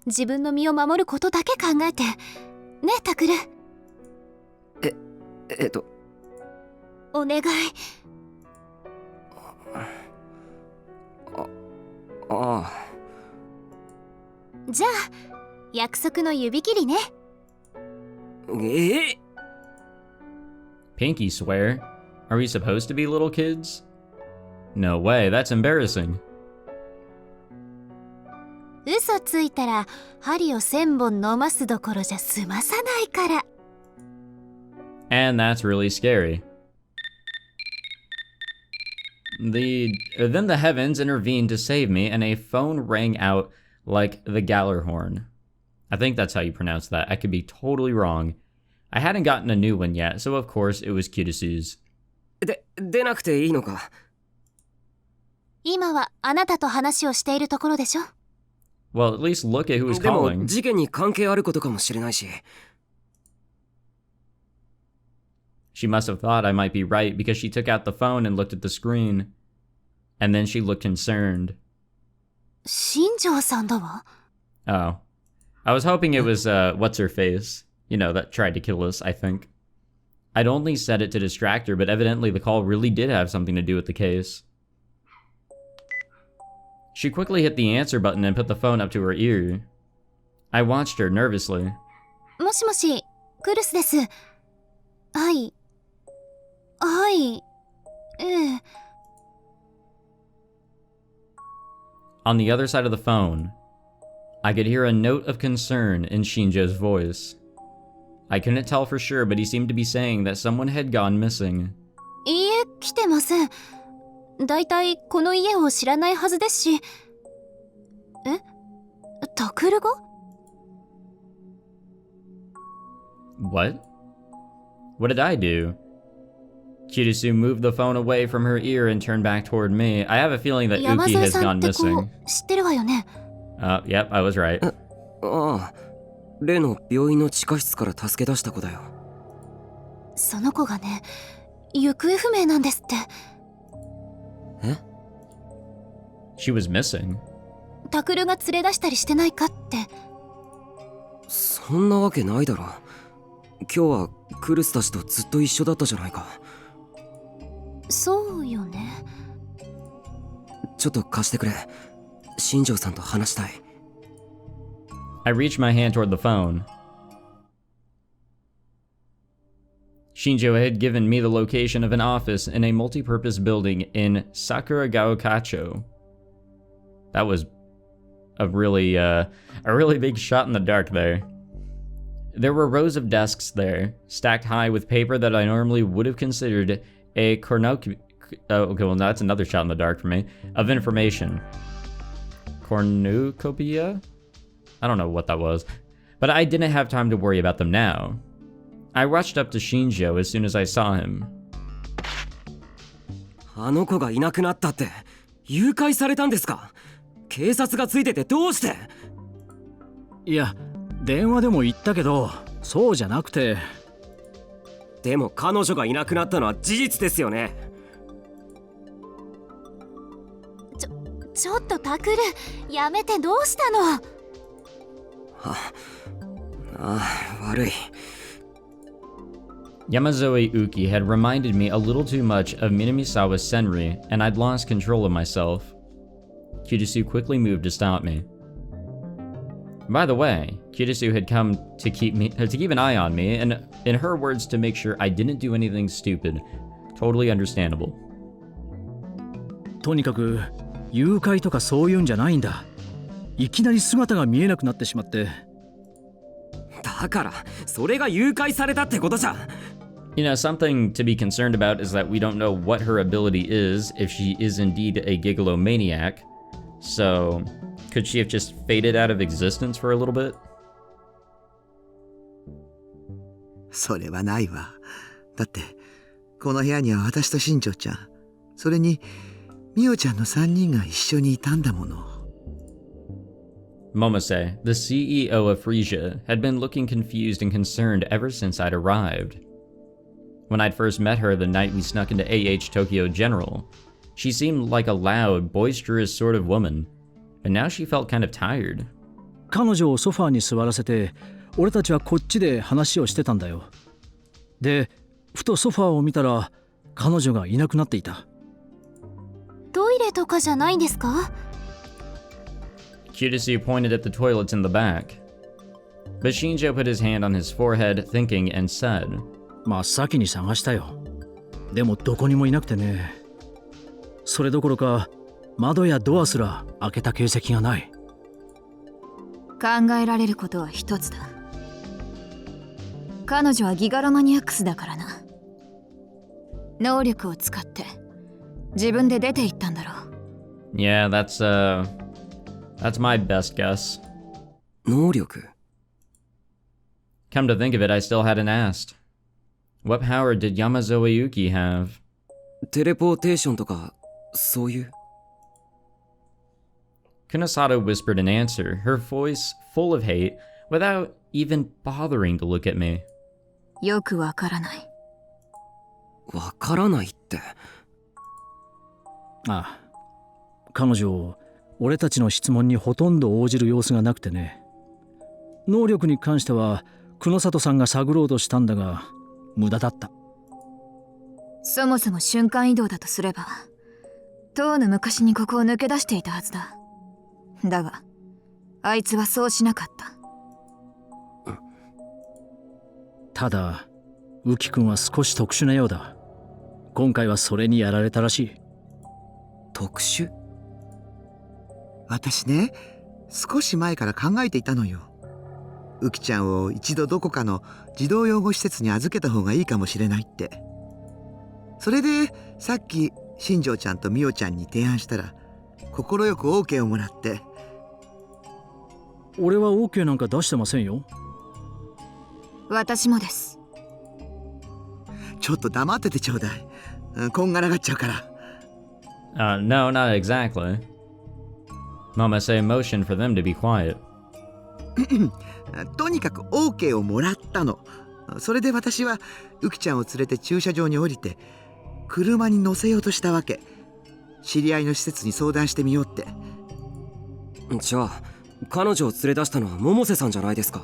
自分の身を守ることだけ考えて。ねえタクル。お願い。ああ。じゃあ約束の指切りね。Pinky swear? Are we supposed to be little kids? No way, that's embarrassing. 嘘ついたら針を1000本飲ますどころじゃ済まさないから。 And that's really scary. Then the heavens intervened to save me, and a phone rang out like the Gallarhorn. I think that's how you pronounce that. I could be totally wrong. I hadn't gotten a new one yet, so of course it was Kirisu's. 出なくていいのか。今はあなたと話をしているところでしょ。 Well, at least look at who was でも calling. 事件に関係あることかもしれないし。She must have thought I might be right because she took out the phone and looked at the screen. And then she looked concerned. 新庄さんだわ。 Oh. I was hoping it was, what's-her-face. You know, that tried to kill us, I think. I'd only said it to distract her, but evidently the call really did have something to do with the case. She quickly hit the answer button and put the phone up to her ear. I watched her nervously. もしもし、クルスです。はい。はい。ええ。 On the other side of the phone, I could hear a note of concern in Shinjo's voice. I couldn't tell for sure, but he seemed to be saying that someone had gone missing. いいえ、来てません。だいたいこの家を知らないはずですし。え？タクルが？ What? What did I do? Kirisu moved the phone away from her ear and turned back toward me. I have a feeling that 山 Uki 添 has さん gone って子 missing. 知ってるわよね。Yep, I was right. ああ。例の病院の地下室から助け出した子だよ。その子がね、行方不明なんですって。え？ She was missing. タクルが連れ出したりしてないかって。そんなわけないだろ。今日はクルスたちとずっと一緒だったじゃないか。そうよね。ちょっと貸してくれ。新庄さんと話したい。I reached my hand toward the phone. Shinjo had given me the location of an office in a multi-purpose building in Sakuragaokacho. That was a really big shot in the dark there. There were rows of desks there, stacked high with paper that I normally would have considered a okay, well, that's another shot in the dark for me, of information. Cornucopia? I don't know what that was. But I didn't have time to worry about them now. I rushed up to Shinjo as soon as I saw him. あの子がいなくなったって誘拐されたんですか？警察がついててどうして？いや、電話でも言ったけど、そうじゃなくて。でも彼女がいなくなったのは事実ですよね。ちょっとタクル、やめて、どうしたの？悪い。Yamazoe Uki had reminded me a little too much of Minamisawa Senri, and I'd lost control of myself. Kirisu quickly moved to stop me. By the way, Kirisu had come to keep an eye on me, and in her words, to make sure I didn't do anything stupid. Totally understandable. とにかく誘拐とかそういうんじゃないんだ。いきなり姿が見えなくなってしまって。だからそれが誘拐されたってことじゃ。You know, something to be concerned about is that we don't know what her ability is, if she is indeed a gigalomaniac. So, could she have just faded out of existence for a little bit? それはないわ。だってこの部屋には私と新庄ちゃん、それにみおちゃんの3人が一緒にいたんだもの。Momose, the CEO of Frisia, had been looking confused and concerned ever since I'd arrived. When I'd first met her the night we snuck into AH Tokyo General, she seemed like a loud, boisterous sort of woman, but now she felt kind of tired. 彼女をソファーに座らせて、俺たちはこっちで話をしてたんだよ。で、ふとソファーを見たら、彼女がいなくなっていた。トイレとかじゃないんですか？ Kirisu pointed at the toilets in the back. But Shinjo put his hand on his forehead, thinking, and said, 真っ先に探したよ。でもどこにもいなくてね。それどころか窓やドアすら開けた形跡がない。考えられることは一つだ。彼女はギガロマニアックスだからな。能力を使って自分で出て行ったんだろう。Yeah, that's my best guess. 能力？ Come to think of it, I still hadn't asked. What power did Yamazoe Yuki have? テレポーテーションとかそういう？ Kunasato whispered an answer, her voice full of hate, without even bothering to look at me. よくわからない。わからないって。ああ、彼女、俺たちの質問にほとんど応じる様子がなくてね。能力に関しては、久野里さんが探ろうとしたんだが、無駄だった。そもそも瞬間移動だとすれば、とうの昔にここを抜け出していたはずだ。だが、あいつはそうしなかった。ただ、ウキ君は少し特殊なようだ。今回はそれにやられたらしい。特殊？私ね、少し前から考えていたのよ。ウキちゃんを一度どこかの児童養護施設に預けた方がいいかもしれないって。それでさっき新庄ちゃんとみおちゃんに提案したら快く OK をもらって。俺は OK なんか出してませんよ。私もです。ちょっと黙っててちょうだい。こんがらがっちゃうから。No, not exactly. Momose motioned for them to be quiet. とにかく OK をもらったの。それで私はウキちゃんを連れて駐車場に降りて車に乗せようとしたわけ。知り合いの施設に相談してみようって。じゃあ彼女を連れ出したのは百瀬さんじゃないですか。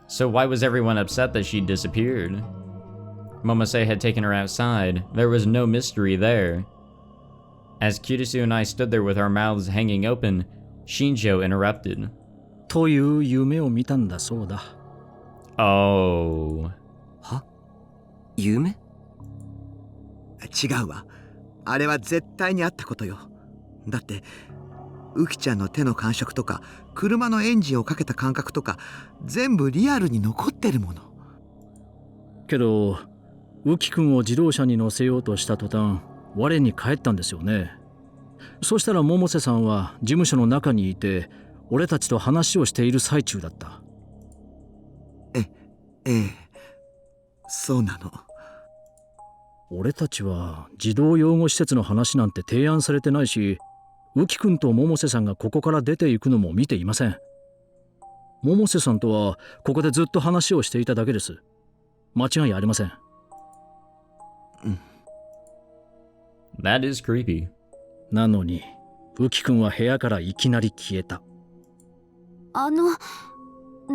So why was everyone upset that she disappeared? Momose had taken her outside. There was no mystery there. As Kirisu and I stood there with our mouths hanging open, Shinjo interrupted. という夢を見たんだそうだ。Oh. は？夢？違うわ。あれは絶対にあったことよ。だってウキちゃんの手の感触とか車のエンジンをかけた感覚とか全部リアルに残ってるもの。けどウキ君を自動車に乗せようとした途端我に返ったんですよね。そしたら百瀬さんは事務所の中にいて俺たちと話をしている最中だった。ええ、そうなの。俺たちは児童養護施設の話なんて提案されてないし、浮くんと百瀬さんがここから出ていくのも見ていません。百瀬さんとはここでずっと話をしていただけです。間違いありません。That is creepy. なのに浮くんは部屋からいきなり消えた。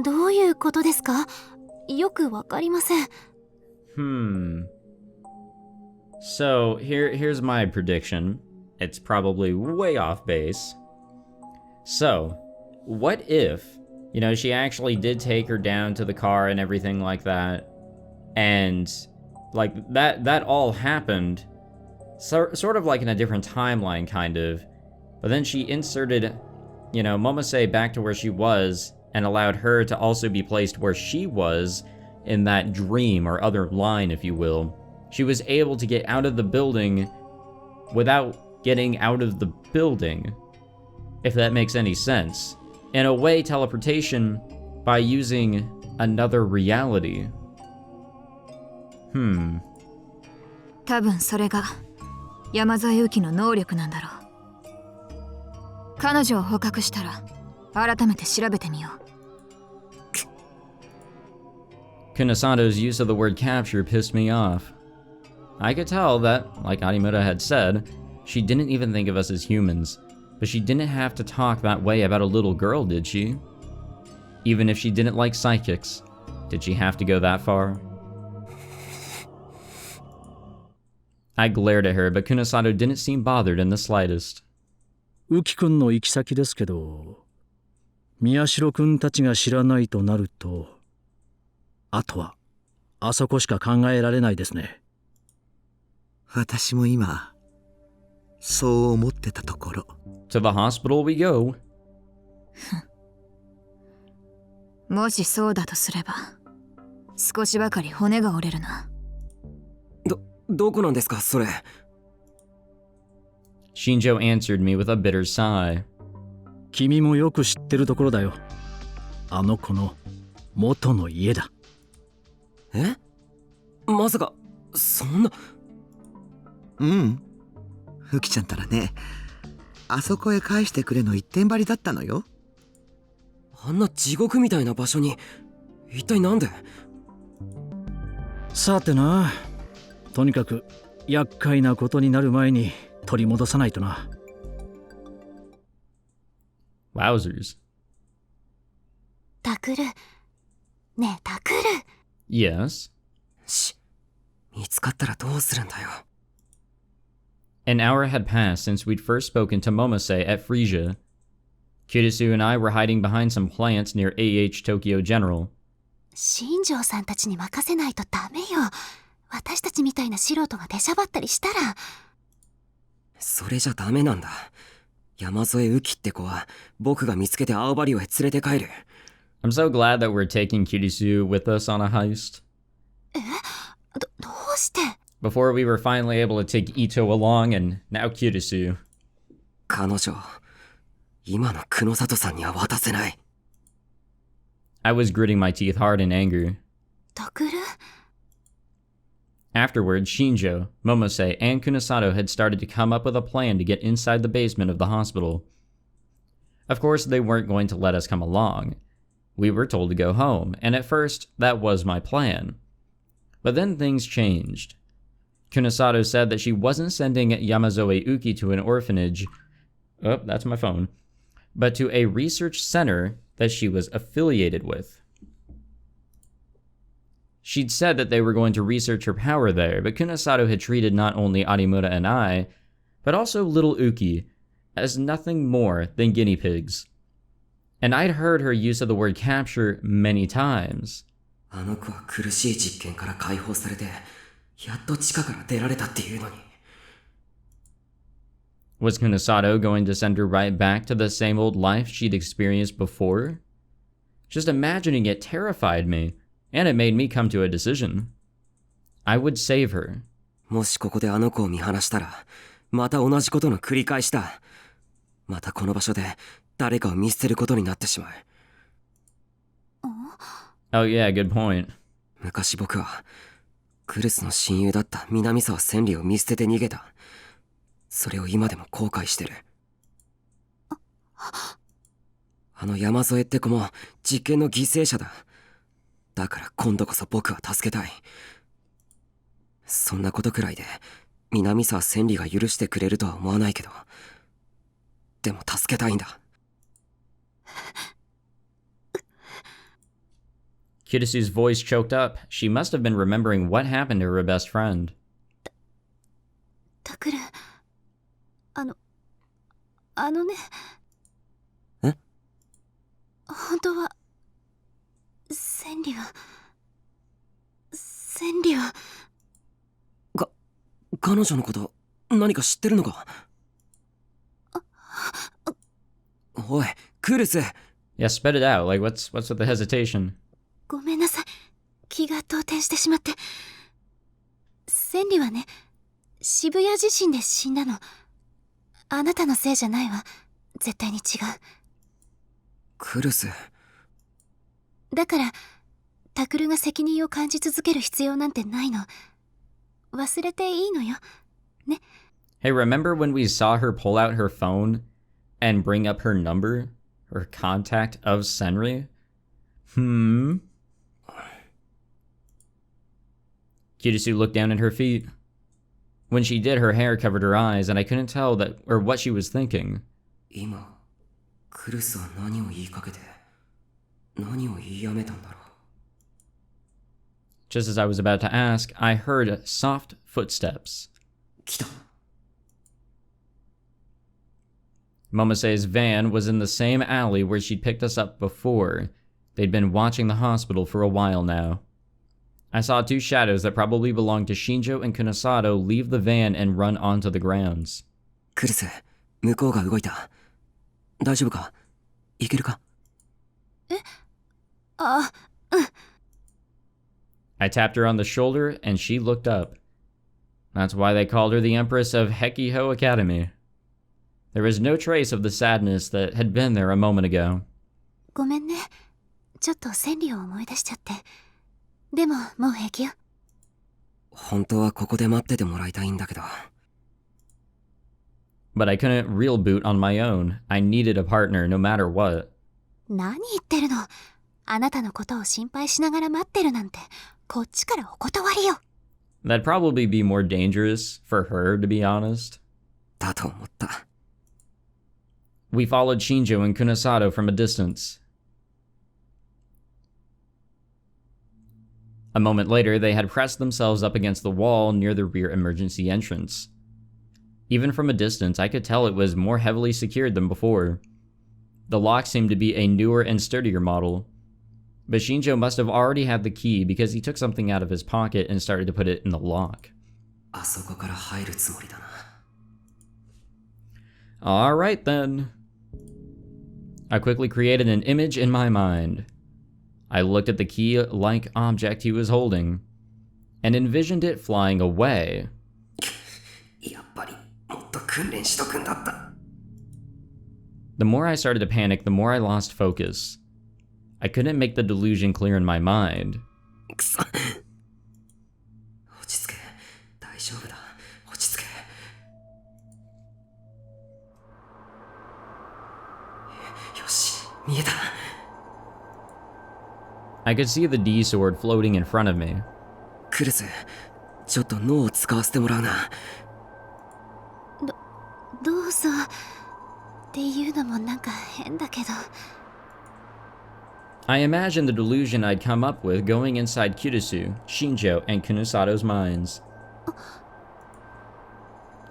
どういうことですか？よくわかりません。So here's my prediction. It's probably way off base. So, what if, she actually did take her down to the car and everything like that, and like that all happened sort of like in a different timeline kind of, but then she inserted, Momose back to where she was and allowed her to also be placed where she was in that dream or other line, if you will. She was able to get out of the building without getting out of the building, if that makes any sense. In a way, teleportation by using another reality. 多分それが山添由紀の能力なんだろう。彼女を捕獲したら改めて調べてみよう。Kunisato's use of the word capture pissed me off. I could tell that, like Arimura had said, she didn't even think of us as humans, but she didn't have to talk that way about a little girl, did she? Even if she didn't like psychics, did she have to go that far? I glared at her, but Kunisato didn't seem bothered in the slightest. 浮くんの行き先ですけど、宮代くんたちが知らないとなると、あとはあそこしか考えられないですね。私も今そう思ってたところ。 To the hospital we go. もしそうだとすれば少しばかり骨が折れるな。どこなんですかそれ。 Shinjo answered me with a bitter sigh. 君もよく知ってるところだよ。あの子の元の家だ。え？まさかそんな。ふきちゃんたらね、あそこへ返してくれの一点張りだったのよ。あんな地獄みたいな場所に一体なんで。さてな、とにかく厄介なことになる前に取り戻さないとな。Wowzers. タクル。ねえ、タクル。Yes. 見つかったらどうするんだよ。An hour had passed since we'd first spoken to Momose at Frisia. Kirisu and I were hiding behind some plants near AH Tokyo General. 新庄さんたちに任せないとダメよ。私たちみたいな素人が出しゃばったりしたら。それじゃダメなんだ。山添浮きって子は僕が見つけて青葉寮へ連れて帰る。I'm so glad that we're taking Kirisu with us on a heist. どうして？ Before we were finally able to take Ito along, and now Kirisu. 彼女、今の久野里さんには渡せない。I was gritting my teeth hard in anger. タクル？ Afterwards, Shinjo, Momose, and Kunasato had started to come up with a plan to get inside the basement of the hospital. Of course, they weren't going to let us come along. We were told to go home, and at first, that was my plan. But then things changed. Kunasato said that she wasn't sending Yamazoe Uki to an orphanage, oh, that's my phone, but to a research center that she was affiliated with. She'd said that they were going to research her power there, but Kunasato had treated not only Arimura and I, but also little Uki, as nothing more than guinea pigs. And I'd heard her use of the word capture many times. あの子は苦しい実験から解放されて、やっと地下から出られたっていうのに。Was Kunasato going to send her right back to the same old life she'd experienced before? Just imagining it terrified me, and it made me come to a decision. I would save her. もしここであの子を見放したら、また同じことの繰り返しだ。またこの場所で誰かを見捨てることになってしまう。Oh yeah, good point. 昔僕はクルスの親友だった南沢千里を見捨てて逃げた。それを今でも後悔してる。あの山添って子も実験の犠牲者だ。だから今度こそ僕は助けたい。そんなことくらいで南沢千里が許してくれるとは思わないけど、でも助けたいんだ。Kirisu's voice choked up. She must have been remembering what happened to her best friend. タクル、あのね。え？本当は千里は彼女のこと何か知ってるのか？おい、クルス。Yeah, spit it out. Like, what's with the hesitation? ごめんなさい。気が動転してしまって。千里はね、渋谷地震で死んだの。あなたのせいじゃないわ。絶対に違う。クルス。だから、タクルが責任を感じ続ける必要なんてないの。忘れていいのよ。ね。Hey, remember when we saw her pull out her phone and bring up her number? Her contact of Senri? Kirisu looked down at her feet. When she did, her hair covered her eyes, and I couldn't tell what she was thinking. 今、クルスは何を言いかけて、何を言いやめたんだろう。Just as I was about to ask, I heard soft footsteps. 来た。Momose's van was in the same alley where she'd picked us up before. They'd been watching the hospital for a while now. I saw two shadows that probably belonged to Shinjo and Kunasato leave the van and run onto the grounds. クルス、向こうが動いた。大丈夫か？いけるか？I tapped her on the shoulder and she looked up. That's why they called her the Empress of Hekiho Academy. There was no trace of the sadness that had been there a moment ago. ごめんね。ちょっと千里を思い出しちゃって。でも、もう平気よ。本当はここで待っててもらいたいんだけど。But I couldn't real boot on my own. I needed a partner no matter what. 何言ってるの？あなたのことを心配しながら待ってるなんて、こっちからお断りよ。That'd probably be more dangerous for her, to be honest. だと思った。We followed Shinjo and Kunasato from a distance. A moment later, they had pressed themselves up against the wall near the rear emergency entrance. Even from a distance, I could tell it was more heavily secured than before. The lock seemed to be a newer and sturdier model. But Shinjo must have already had the key because he took something out of his pocket and started to put it in the lock. あそこから入るつもりだな。Alright then. I quickly created an image in my mind. I looked at the key-like object he was holding, and envisioned it flying away. やっぱりもっと訓練しとくんだった。The more I started to panic, the more I lost focus. I couldn't make the delusion clear in my mind. くそ。落ち着け。大丈夫だ。落ち着け。よし、見えた。I could see the D sword floating in front of me. クルス、ちょっと脳を使わせてもらうな。どうぞ。っていうのもなんか変だけど。I imagined the delusion I'd come up with going inside Kirisu, Shinjo, and Kunusato's minds.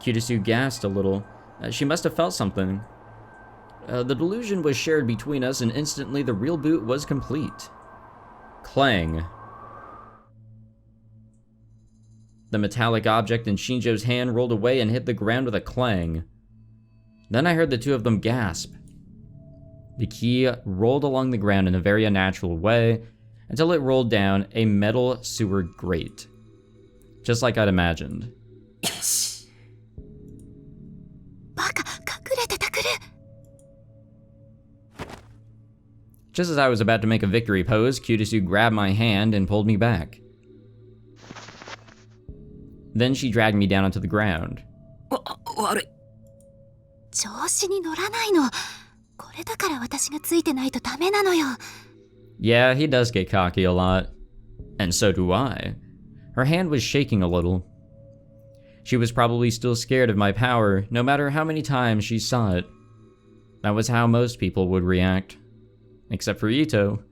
Kirisu gasped a little. She must have felt something. The delusion was shared between us, and instantly the real boot was complete. Clang. The metallic object in Shinjo's hand rolled away and hit the ground with a clang. Then I heard the two of them gasp. The key rolled along the ground in a very unnatural way until it rolled down a metal sewer grate. Just like I'd imagined. よし。バカ、隠れてタクル。 Just as I was about to make a victory pose, Kyotosu grabbed my hand and pulled me back. Then she dragged me down onto the ground. 悪い。調子に乗らないの。これだから私がついてないとダメなのよ。 Yeah, he does get cocky a lot. And so do I. Her hand was shaking a little. She was probably still scared of my power, no matter how many times she saw it. That was how most people would react. Except for Ito.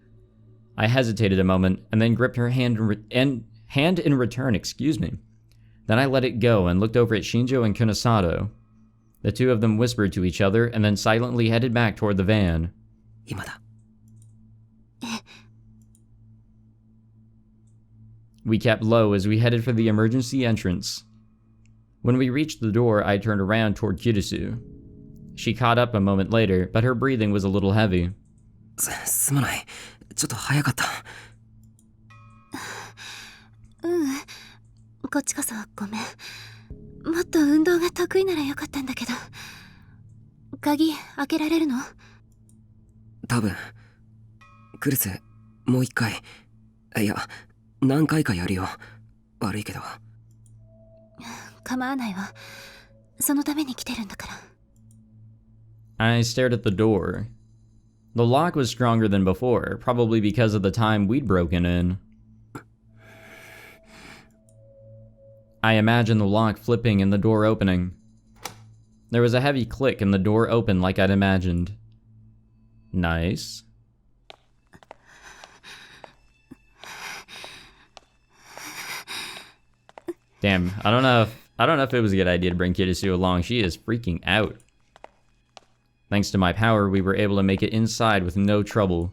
I hesitated a moment, and then gripped her hand in return, excuse me. Then I let it go and looked over at Shinjo and Kunosato. The two of them whispered to each other, and then silently headed back toward the van. 今だ。 We kept low as we headed for the emergency entrance. When we reached the door, I turned around toward Kyotosu. She caught up a moment later, but her breathing was a little heavy. すまない。ちょっと早かった。こっちこそごめん。もっと運動が得意ならよかったんだけど。鍵開けられるの？多分。クルス、もう一回。いや、何回かやるよ。悪いけど。構わないわ。そのために来てるんだから。 I stared at the door. The lock was stronger than before, probably because of the time we'd broken in. I imagined the lock flipping and the door opening. There was a heavy click and the door opened like I'd imagined. Nice. Damn, I don't know if it was a good idea to bring Kyotosu along. She is freaking out. Thanks to my power, we were able to make it inside with no trouble.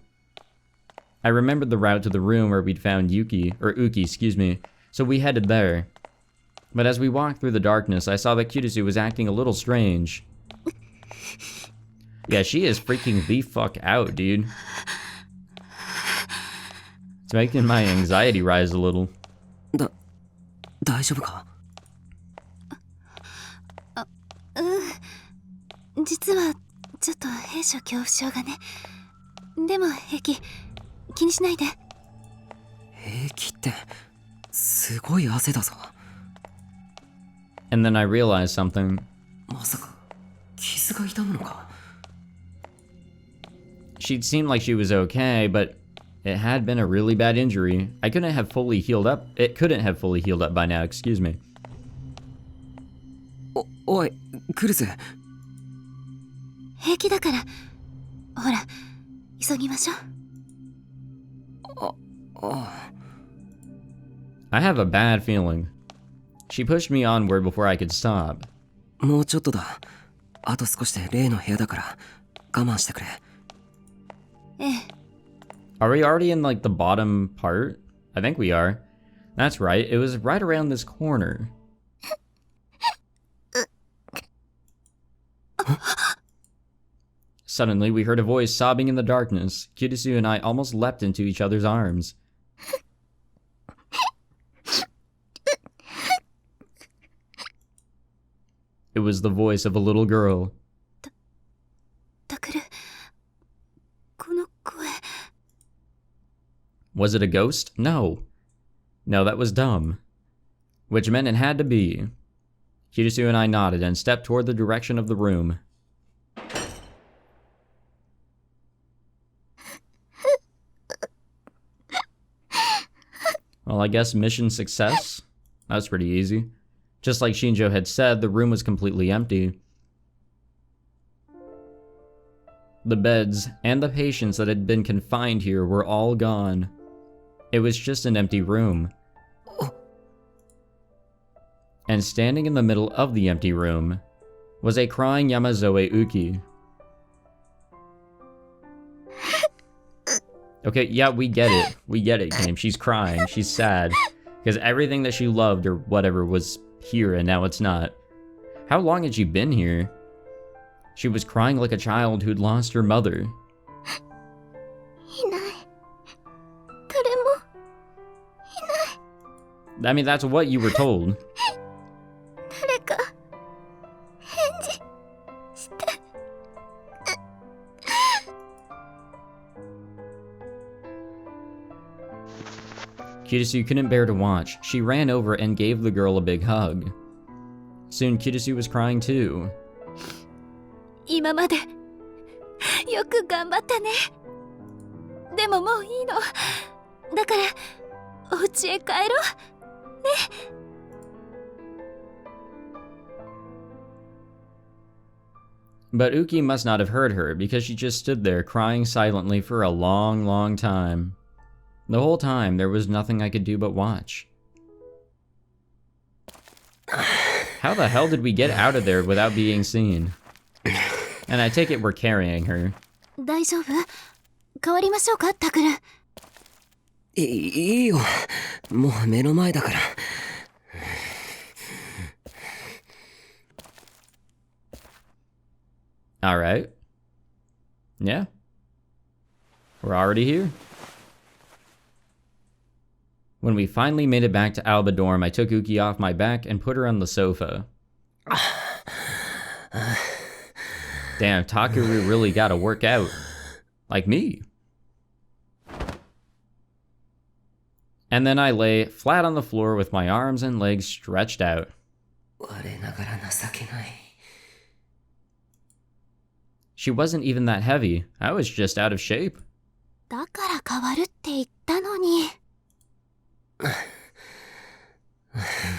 I remembered the route to the room where we'd found Uki, excuse me, so we headed there. But as we walked through the darkness, I saw that Kyotosu was acting a little strange. Yeah, she is freaking the fuck out, dude. It's making my anxiety rise a little. 大丈夫か？実はちょっと閉所恐怖症がね。でも平気。気にしないで。平気ってすごい汗だぞ。 And then I realized something. まさか傷が痛むのか？ She'd seemed like she was okay, but it had been a really bad injury. It couldn't have fully healed up by now, excuse me. おい、クルス。平気だから。ほら、急ぎましょう。I have a bad feeling. She pushed me onward before I could stop. もうちょっとだ。あと少しで例の部屋だから我慢してくれ。ええ。 Are we already in like the bottom part? I think we are. That's right, it was right around this corner. Suddenly, we heard a voice sobbing in the darkness. Kyotosu and I almost leapt into each other's arms. It was the voice of a little girl. タクル、この声。 Was it a ghost? No. No, that was dumb. Which meant it had to be. Kyotosu and I nodded and stepped toward the direction of the room. Well, I guess mission success? That was pretty easy. Just like Shinjo had said, the room was completely empty. The beds and the patients that had been confined here were all gone. It was just an empty room. And standing in the middle of the empty room was a crying Yamazoe Uki. Okay, yeah, we get it. We get it, game. She's crying. She's sad. Because everything that she loved or whatever was here and now it's not. How long had she been here? She was crying like a child who'd lost her mother. いない。誰も。 I mean, that's what you were told. 誰か。返事。Kirisu couldn't bear to watch. She ran over and gave the girl a big hug. Soon, Kirisu was crying too. 今までよく頑張ったね。でももういいの。だからお家へ帰ろうね。But Uki must not have heard her because she just stood there crying silently for a long, long time. The whole time, there was nothing I could do but watch. How the hell did we get out of there without being seen? And I take it we're carrying her. 大丈夫？変わりましょうか、タクル。いいよ。もう目の前だから。Alright. Yeah. We're already here. When we finally made it back to Alba Dorm, I took Uki off my back and put her on the sofa. Damn, Takuru really gotta work out. Like me. And then I lay flat on the floor with my arms and legs stretched out. She wasn't even that heavy. I was just out of shape. だから変わるって言ったのに。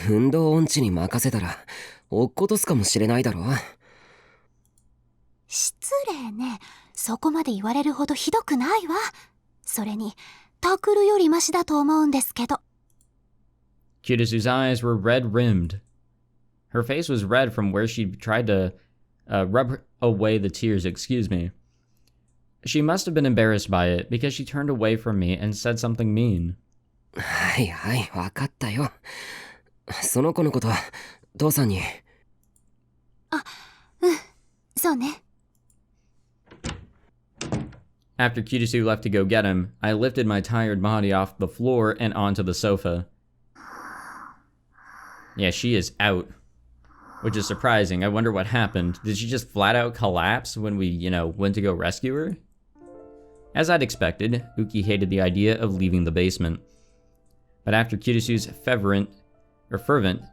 運動音痴に任せたら落っことすかもしれないだろ。失礼ね。そこまで言われるほどひどくないわ。それにタクルよりマシだと思うんですけど。Kirisu's eyes were red-rimmed. Her face was red from where she tried to rub away the tears, excuse me. She must have been embarrassed by it because she turned away from me and said something mean. はいはい、わかったよ。その子のこと父さんに。あ、うん、そうね。After Kirisu left to go get him, I lifted my tired body off the floor and onto the sofa. Yeah, she is out. Which is surprising. I wonder what happened. Did she just flat out collapse when we, went to go rescue her? As I'd expected, Uki hated the idea of leaving the basement. But after Kirisu's fervent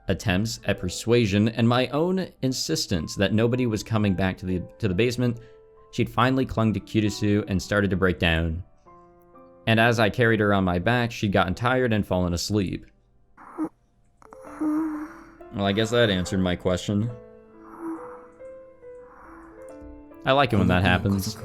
attempts at persuasion and my own insistence that nobody was coming back to the basement, she'd finally clung to Kirisu and started to break down. And as I carried her on my back, she'd gotten tired and fallen asleep. Well, I guess that answered my question. I like it when that happens.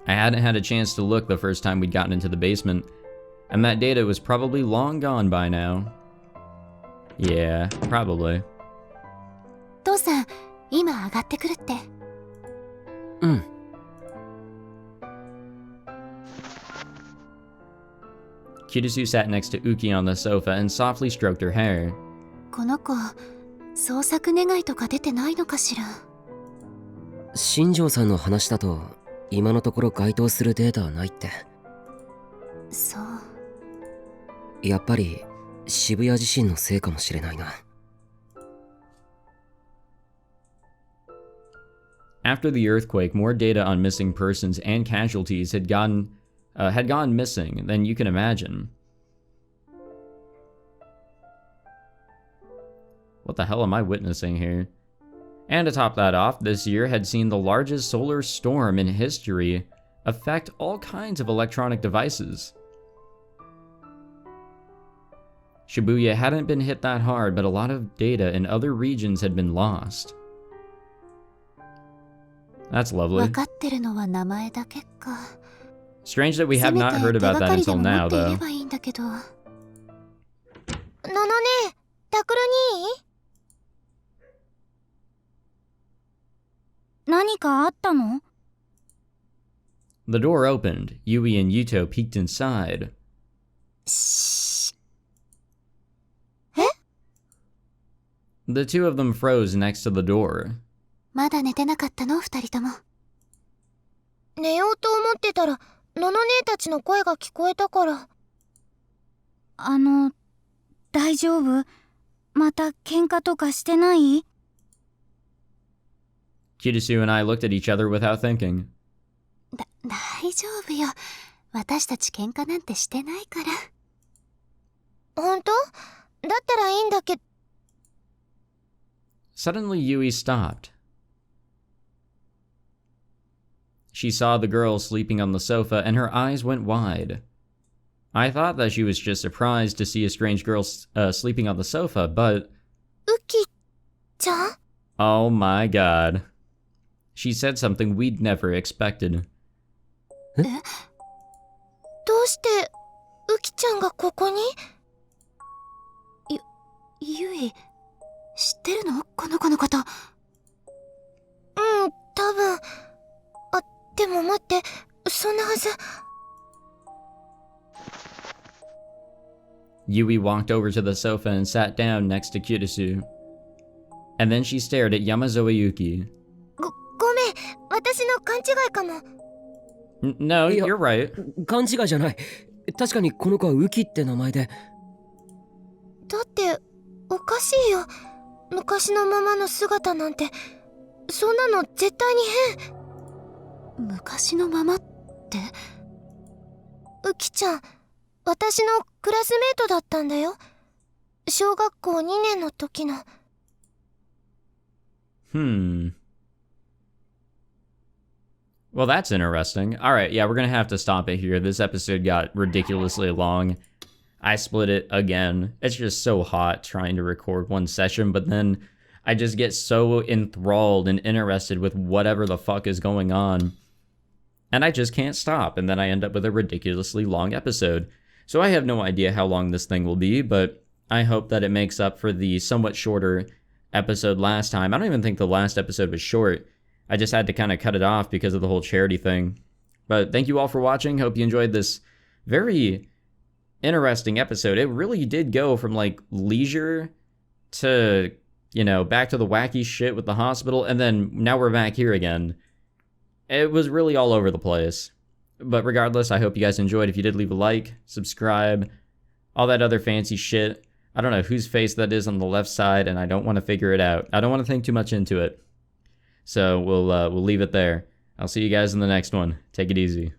I hadn't had a chance to look the first time we'd gotten into the basement, and that data was probably long gone by now. Yeah, probably. 父さん、今上がってくるって。うん。Kirisu sat next to Uki on the sofa and softly stroked her hair. この子、捜索願いとか出てないのかしら。新庄さんの話だと、今のところ該当するデータはないって。そう。やっぱり渋谷地震のせいかもしれないな。After the earthquake, more data on missing persons and casualties had gone missing than you can imagine. What the hell am I witnessing here? And to top that off, this year had seen the largest solar storm in history affect all kinds of electronic devices. Shibuya hadn't been hit that hard, but a lot of data in other regions had been lost. That's lovely. 分かってるのは名前だけか。Strange that we have not heard about that until now, though. なのね、タクル兄？何かあったの？ The door opened. Yui and Yuto peeked inside. し。え？ The two of them froze next to the door. まだ寝てなかったの、二人とも。寝ようと思ってたら、のの姉たちの声が聞こえたから。大丈夫？また喧嘩とかしてない？ Kirisu and I looked at each other without thinking. 大丈夫よ。私たち喧嘩なんてしてないから。本当？だったらいいんだけど。 Suddenly, Yui stopped. She saw the girl sleeping on the sofa, and her eyes went wide. I thought that she was just surprised to see a strange girl sleeping on the sofa, but... ウキちゃん？ Oh my god. She said something we'd never expected. どうしてウキちゃんがここに？ゆい、知ってるの？この子のこと。多分。あ、でも待って、そんなはず。Yui walked over to the sofa and sat down next to Kirisu. And then she stared at Yamazawa Yuki. ごめん、私の勘違いかも。No, you're right. 勘違いじゃない。確かにこの子はウキって名前で。だっておかしいよ。昔のままの姿なんて、そんなの絶対に変。昔のままって？ウキちゃん、私のクラスメートだったんだよ。小学校2年の時の。Well, that's interesting. Alright, yeah, we're gonna have to stop it here. This episode got ridiculously long. I split it again. It's just so hot trying to record one session, but then I just get so enthralled and interested with whatever the fuck is going on. And I just can't stop, and then I end up with a ridiculously long episode. So I have no idea how long this thing will be, but I hope that it makes up for the somewhat shorter episode last time. I don't even think the last episode was short. I just had to kind of cut it off because of the whole charity thing. But thank you all for watching. Hope you enjoyed this very interesting episode. It really did go from like leisure to, you know, back to the wacky shit with the hospital, and then now we're back here again. It was really all over the place. But regardless, I hope you guys enjoyed. If you did, leave a like, subscribe, all that other fancy shit. I don't know whose face that is on the left side, and I don't want to figure it out. I don't want to think too much into it. So we'll leave it there. I'll see you guys in the next one. Take it easy.